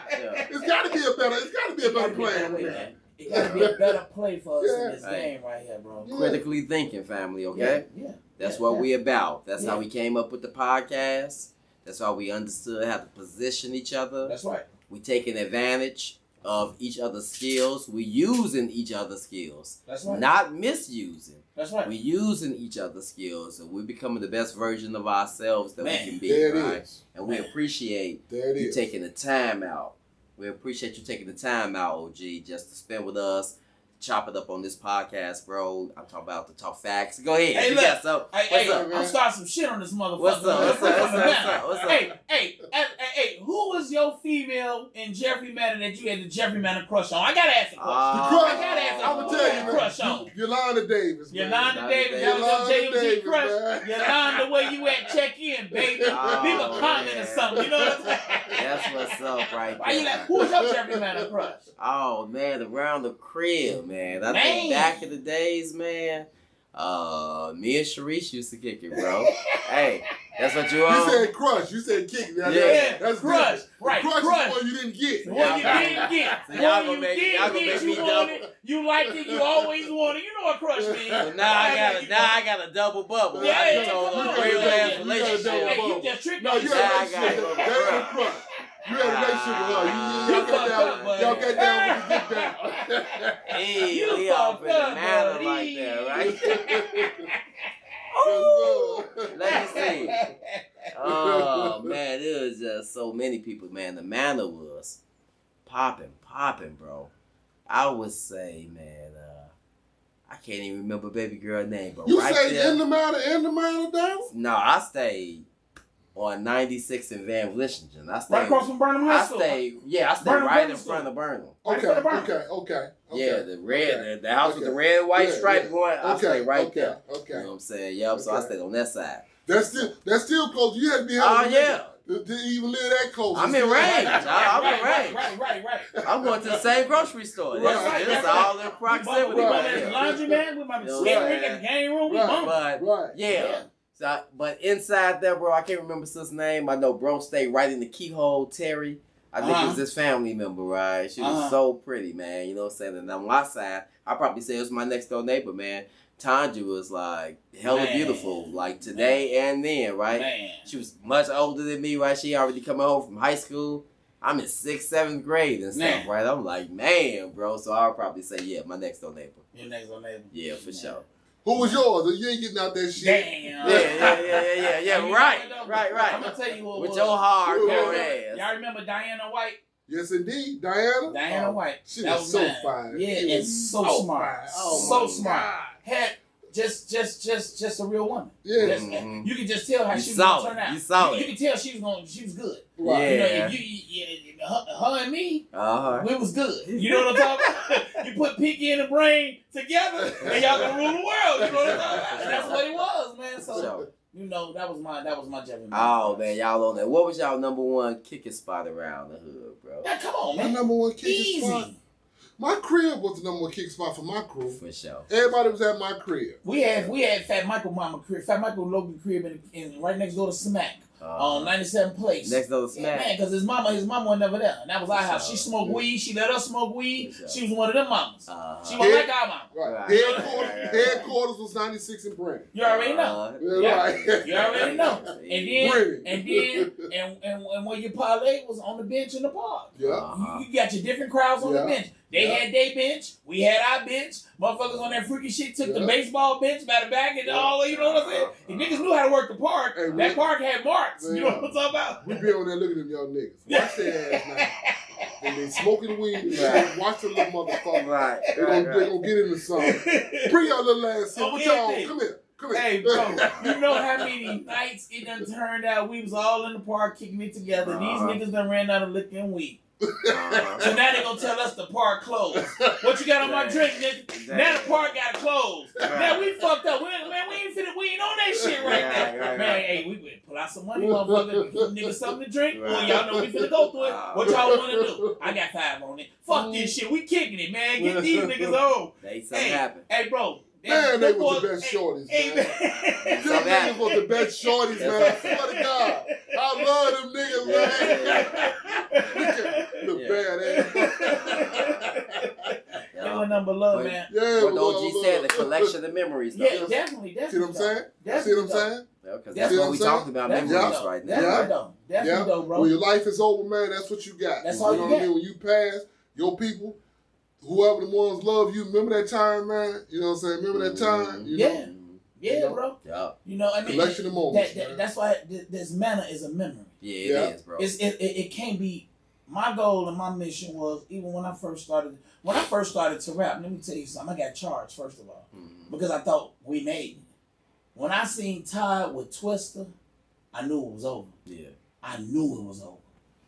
It's got to be a better plan. It got to be a better play for us in this game right here, bro. Critically thinking, family, okay? Yeah. That's what we about. That's how we came up with the podcast. That's how we understood how to position each other. That's right. We taking advantage of each other's skills. We using each other's skills. That's right. Not misusing. That's right. We using each other's skills, and we're becoming the best version of ourselves that we can be. There it right? is. And we appreciate you taking the time out. We appreciate you taking the time out, OG, just to spend with us. Chop it up on this podcast, bro. I'm talking about to talk facts. Go ahead. Hey, look. What's up, I'm starting some shit on this motherfucker. What's up? Hey, who was your female in Jeffery Manor that you had the Jeffery Manor crush on? I gotta ask a question. I gotta tell you, crush on. Yolanda Davis. Yolanda Davis. That was your JMG crush. Yolanda, where you at? Check in, baby. Leave a comment or something. You know what I'm saying? That's what's up right there. Why you like, who was your Jeffery Manor crush? Oh, man, around the crib, man. I think back in the days, man, me and Sharice used to kick it, bro. Hey, that's what you You said crush. You said kick. That's crush. Right, crush is what you didn't get. What you didn't get. So y'all gonna make me double. You liked it. You always wanted. You know what crush means. So now I got a double bubble. Yeah, I just told a great last relationship. Hey, you just tricked me. No, you had a crush. You had a relationship with her. Y'all got down when you get down. Hey, we all in the manner like that, right? Oh, let me see. Oh, man, it was just so many people, man. The manner was popping, bro. I would say, man, I can't even remember baby girl name, but you right say there, in the manor down? No, I stayed on 96 in Van Vlissingen. I stayed right across from Burnham High School. I stayed Burnham right in School. front of Burnham. Okay. Yeah, the red, the house with the red and white stripe going. I stayed right there. Okay. You know what I'm saying? Yep. So I stayed on that side. That's still close. You had to be to even live that close. I'm in range. I'm in range. Right. I'm going to the same grocery store. It's all in proximity. We might be at the laundromat. We might be skating at the game room. We But yeah. So, but inside there, bro, I can't remember his name. I know bro stayed right in the keyhole. Terry, I think it was this family member, right? She was so pretty, man. You know what I'm saying? And on my side, I probably say it was my next door neighbor, man. Tanja was like hella beautiful, like today and then, right? Man. She was much older than me, right? She already coming home from high school. I'm in 6th, 7th grade and stuff, right? I'm like, man, bro. So I'll probably say, yeah, my next door neighbor. Your next door neighbor. Yeah, for sure. Who was yours? You ain't getting out that shit. Damn. Yeah. Right. I'm gonna tell you who with your hardcore ass. Y'all remember Diana White? Yes, indeed, Diana White. She was so fine. Yeah, and so smart. So smart. Had just a real woman. Yeah. You can just tell how she was gonna turn out. You saw it. You can tell she was good. Right. Yeah. You know, her and me, we was good. You know what I'm talking about? You put Pinky and the Brain together, and y'all gonna rule the world. You know what I'm talking about? And that's what it was, man. So you know, that was my Jeffery Manor. Oh man, y'all on that. What was y'all number one kicking spot around the hood, bro? Yeah, come on, man. My number one kicking spot. My crib was the number one kick spot for my crew. For sure. Everybody was at my crib. We had Fat Michael mama crib, Fat Michael Logan crib in right next door to Smack on 97th Place. Next door to Yeah, Smack. man, because his mama was never there. And that was our house. She smoked weed. She let us smoke weed. She was one of them mamas. She was like our mama. Right. Headquarters was 96 in Brandon. You already know. Right. You already know. And where your parlay was on the bench in the park. Yeah. You got your different crowds on the bench. They had their bench. We had our bench. Motherfuckers on that freaky shit took the baseball bench by the back and all. You know what I'm saying? And niggas knew how to work the park. Hey, that park had marks. You know what I'm talking about? We be on there looking at them young niggas. Watch their ass now. And they smoking weed and shit. Watch the little motherfucker. Right. They gonna get into something. Bring your little ass in. What y'all? Come here. Hey, bro, you know how many nights it done turned out we was all in the park kicking it together. These niggas done ran out of liquor and weed. So now they gonna tell us the park closed. What you got on my drink, nigga? Now the park got closed. Now we fucked up. We ain't on that shit right now. Man, hey, we better pull out some money, motherfucker. Give niggas something to drink. Well, y'all know we finna go through it. What y'all wanna do? I got 5 on it. Fuck this shit. We kicking it, man. Get these niggas home. Hey, bro. Man, they was the best shorties, man. Them niggas was the best shorties, man. I swear to God. I love them niggas, man. Look badass. They were number love, man. Yeah, what OG said, the collection of memories. Though. Yeah, definitely. See what I'm saying? See what I'm saying? Because that's what we talking about, memories right now. Definitely though, bro. When your life is over, man, that's what you got. That's all you know got. What I mean? When you pass, your people, whoever the ones love you, remember that time, man? You know what I'm saying? Remember that time? You know? Yeah, bro. Yeah. You know, I mean, collection of moments. That's why this manor is a memory. Yeah, it is, bro. It can't be. My goal and my mission was, even when I first started to rap, let me tell you something. I got charged, first of all, because I thought we made it. When I seen Todd with Twister, I knew it was over. Yeah. I knew it was over.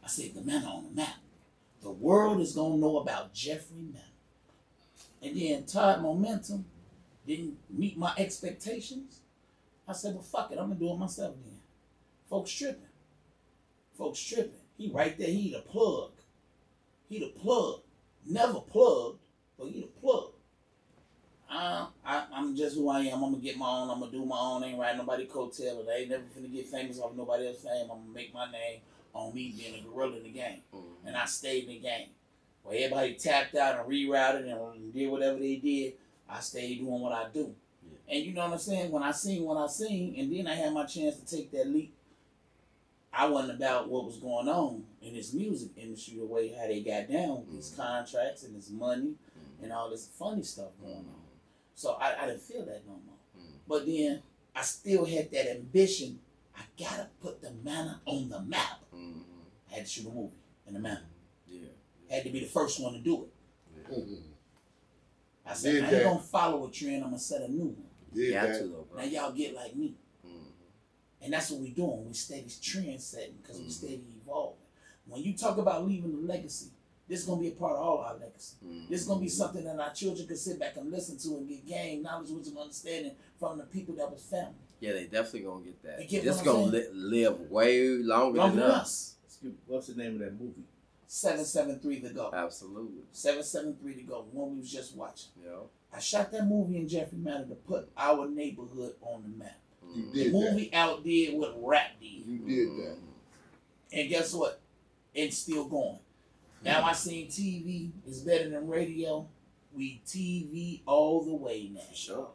I said, the manor on the map. The world is going to know about Jeffery Manor. And then Todd Momentum didn't meet my expectations. I said, well, fuck it. I'm going to do it myself then. Folks tripping. He right there. He the plug. Never plugged, but he the plug. I'm just who I am. I'm going to get my own. I'm going to do my own. Ain't riding nobody coattail. I ain't never finna get famous off nobody else's fame. I'm going to make my name on me being a gorilla in the game. And I stayed in the game. Well, everybody tapped out and rerouted and did whatever they did. I stayed doing what I do. Yeah. And you know what I'm saying? When I sing, and then I had my chance to take that leap, I wasn't about what was going on in this music industry, the way how they got down with these contracts and this money and all this funny stuff going on. So I didn't feel that no more. But then I still had that ambition. I gotta put the manor on the map. I had to shoot a movie in the manor. Had to be the first one to do it. I said, I ain't gonna follow a trend, I'm gonna set a new one. Now y'all get like me. And that's what we doing. We steady trend setting because we steady evolving. When you talk about leaving a legacy, this is gonna be a part of all our legacy. This is gonna be something that our children can sit back and listen to and get gain knowledge, wisdom, understanding from the people that was family. Yeah, they definitely gonna get that. This gonna live way longer than us. What's the name of that movie? 773 to go. Absolutely. 773 to go. The one we was just watching. Yeah. I shot that movie in Jeffery Manor to put our neighborhood on the map. You did the movie outdid what rap did. You did that. And guess what? It's still going. Now I seen TV is better than radio. We TV all the way now. For sure.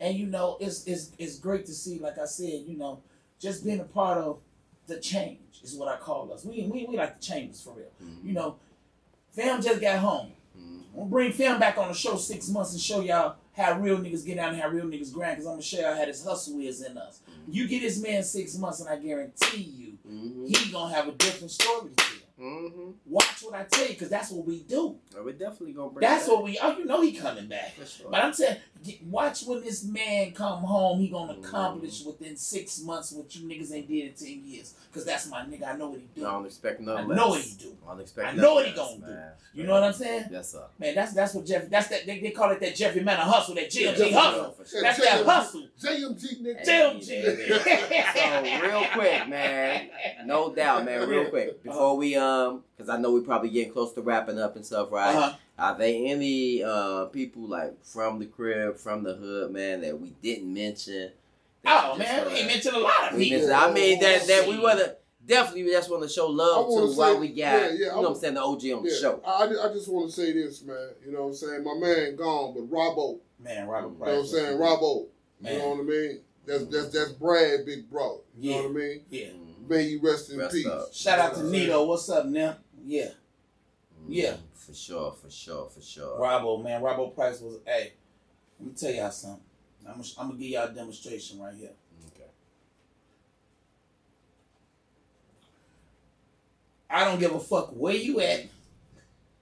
And you know, it's great to see, like I said, you know, just being a part of the change is what I call us. We like the changes for real. You know, fam just got home. We'll bring fam back on the show 6 months and show y'all how real niggas get down and how real niggas grind, because I'm going to show y'all how this hustle is in us. You get this man 6 months and I guarantee you, he going to have a different story to tell. Watch what I tell you, because that's what we do. We're definitely going to bring That's what we, you know he coming back. Sure. But I'm saying, watch when this man come home, he going to accomplish within 6 months what you niggas ain't did in 10 years. Because that's my nigga. I know what he do. I don't expect nothing I know what he do. I know what he going to do. You know what I'm saying? Yes, sir. Man, that's what Jeffrey, that's that, they call it that Jeffery Manor hustle, that GMG hustle. That's that hustle. JMG, nigga. JMG. So, real quick, man. No doubt, man. Real quick. Before we, because I know we probably getting close to wrapping up and stuff, right? Are there any people like from the crib, from the hood, man, that we didn't mention Oh man, we ain't mentioned a lot of people. I mean that we wanna definitely just want to show love to while we got you know what I'm saying, the OG on the show. I just want to say this, man. You know what I'm saying? My man gone, but Robbo. Man, Robert Price. You know what I'm saying? Robbo. You know what I mean? That's Brad, big bro. You know what I mean? Yeah. May you rest in peace. Shout out to Nito. What's up, now? Yeah. Yeah. For sure. Robbo, man. Robbo Price was, hey, let me tell y'all something. I'm going to give y'all a demonstration right here. Okay. I don't give a fuck where you at.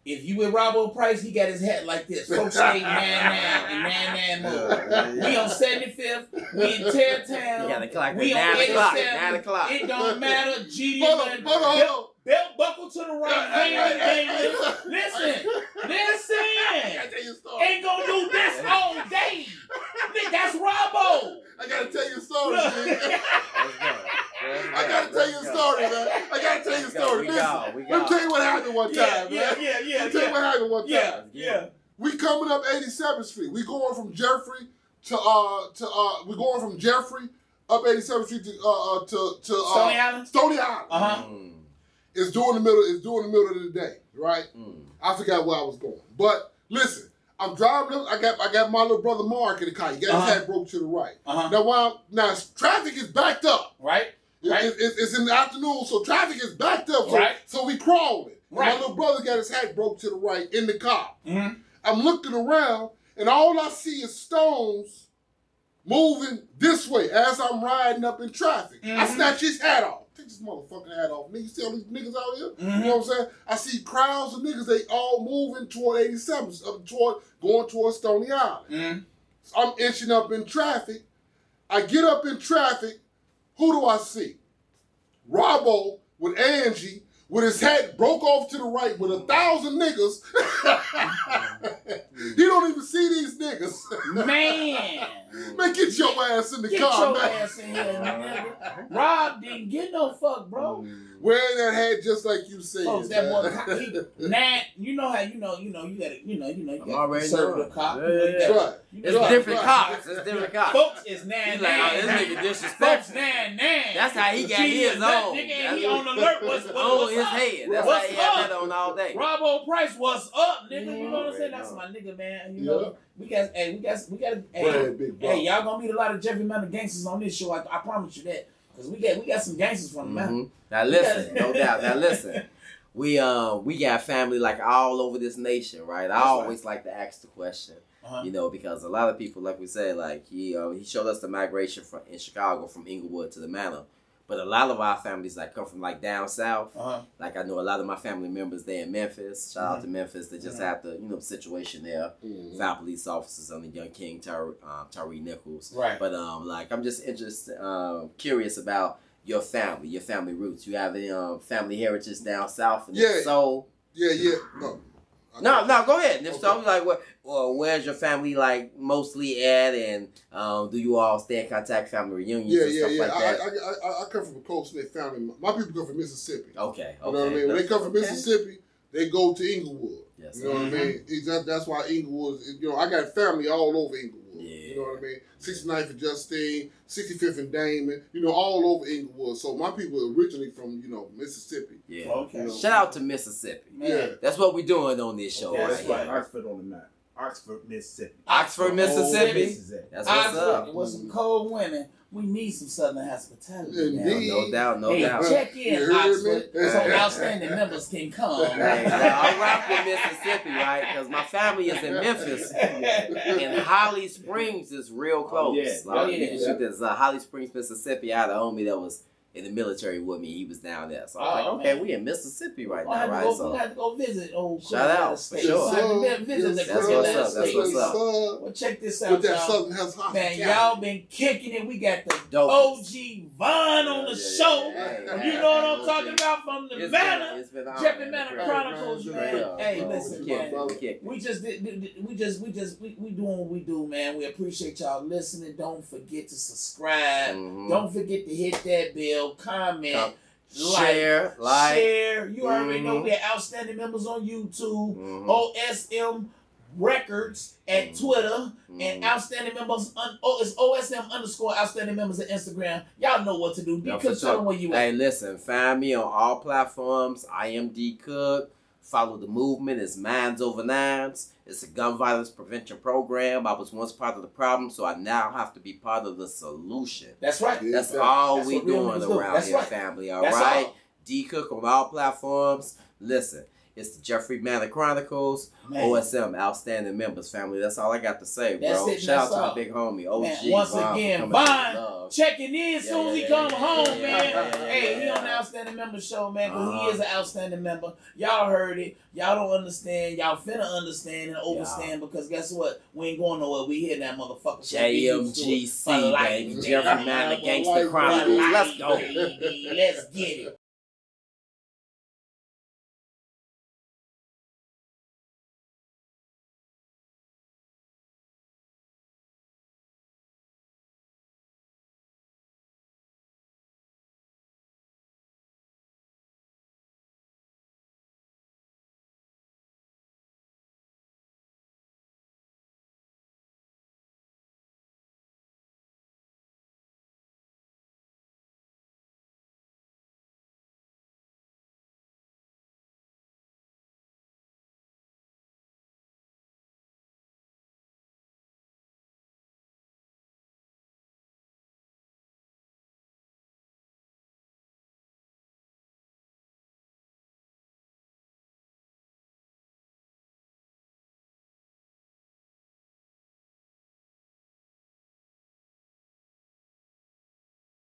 If you with Robbo Price, he got his hat like this. Folks stay man mode. We on 75th. We in Teartown. You got the clock. We on 9 o'clock. It don't matter. GD Hold on. belt buckle to the right. Listen. I gotta tell you a story. Ain't gonna do this all day. That's Robbo. I gotta tell you a story, man. I gotta tell you a story, man. I gotta tell you a story. Listen, let me tell you what happened one time, man. Yeah. Let me tell you what happened one time. Yeah. We coming up 87th Street. We going from Jeffery we're going from Jeffery up 87th Street to Stony Island. Stony Island. Uh-huh. It's during the middle of the day, right? I forgot where I was going. But listen, I'm driving up. I got my little brother Mark in the car. He got his hat broke to the right. Now traffic is backed up. Right. It's in the afternoon, so traffic is backed up. So we crawling. My little brother got his hat broke to the right in the car. I'm looking around, and all I see is stones moving this way as I'm riding up in traffic. I snatch his hat off. Take this motherfucking hat off. Niggas, see all these niggas out here? You know what I'm saying? I see crowds of niggas, they all moving toward 87, going towards Stony Island. So I'm inching up in traffic. I get up in traffic. Who do I see? Robbo with Angie with his hat broke off to the right with 1,000 niggas. He don't even see these niggas. Man, get your ass in the car, man. Get your ass in here, nigga. Rob didn't get no fuck, bro. Wearing that hat just like you said. Folks, that boy, you know how you gotta conservative cop. It's different cops. It's different cops. Folks is nan. This nigga disrespectful. Nan. That's how he got his on. Nigga, he on alert. What's on his head. That's how he had that on all day. Robbo Price, what's up, nigga? You know what I'm saying? That's my nigga, man. You know, we got. Hey, y'all gonna meet a lot of Jeffery Manor gangsters on this show. I promise you that. Cause we got some gangsters from the mountain. Now listen, no doubt. Now listen, we got family like all over this nation, right? I always like to ask the question, you know, because a lot of people, like we said, like he showed us the migration in Chicago from Inglewood to the Manor, but a lot of our families like come from like down south. Like I know a lot of my family members there in Memphis. Shout out to Memphis. They just have the situation there. 5 police officers under Young King Tyree Nichols. Right. But like I'm just interested, curious about your family roots. You have any family heritage down south? And if so, No, go ahead. And if so, like, where's your family like mostly at, and do you all stay in contact, family reunions and stuff like that? I come from a close-knit family. My people come from Mississippi. Okay. You know what I mean? When they come from Mississippi, they go to Inglewood. Yes. You know what I mean? That's why Inglewood. I got family all over Inglewood. Yeah. You know what I mean? 69th and Justine, 65th and Damon. All over Inglewood. So my people are originally from Mississippi. Yeah. Okay. Shout out to Mississippi. Yeah. That's what we're doing on this show. That's right. Oxford on the map. Oxford, Mississippi. Oxford, Mississippi. That's what's up. It was some cold winter. We need some Southern hospitality. Indeed. No doubt. Check in, Oxford, so outstanding members can come. Hey, I rock with Mississippi, right? Because my family is in Memphis, and Holly Springs is real close. There's Holly Springs, Mississippi. I had a homie that was in the military with me. He was down there. So I was like, okay, we in Mississippi right now, right? We had to go visit old shout out, for sure. Visit the That's what's up. Well, check this out, With that y'all. Southern Man, y'all been kicking it. We got the OG Von on the show. You know what I'm talking about from the Manor. Jeffery Manor Chronicles, man. Hey, listen, man. We doing what we do, man. We appreciate y'all listening. Don't forget to subscribe. Don't forget to hit that bell. Comment, like. You already know we have outstanding members on YouTube. OSM Records at Twitter and Outstanding Members. It's OSM _ Outstanding Members at Instagram. Y'all know what to do. D Cook, tell them where you at. Hey, listen, find me on all platforms. I am D Cook. Follow the movement. It's Minds Over Nines. It's a gun violence prevention program. I was once part of the problem, so I now have to be part of the solution. That's right. That's all That's we what real doing niggas do. around That's here, right. family. All That's right? all. D Cook on all platforms. Listen, it's the Jeffery Manor Chronicles. Man. OSM, Outstanding Members, family. That's all I got to say, bro. That's it, Shout out that's to all. my big homie, OG. Man, once Von, again, for coming Von to love. checking in as soon as he come home, man. Hey, he yeah. on the Outstanding Member show, man, because he is an outstanding member. Y'all heard it. Y'all don't understand. Y'all finna understand and overstand because guess what? We ain't going nowhere. We hear that motherfucker. JMGC, baby. Jeffery Manor Gangster For Chronicles. life, Let's go. baby. Let's get it.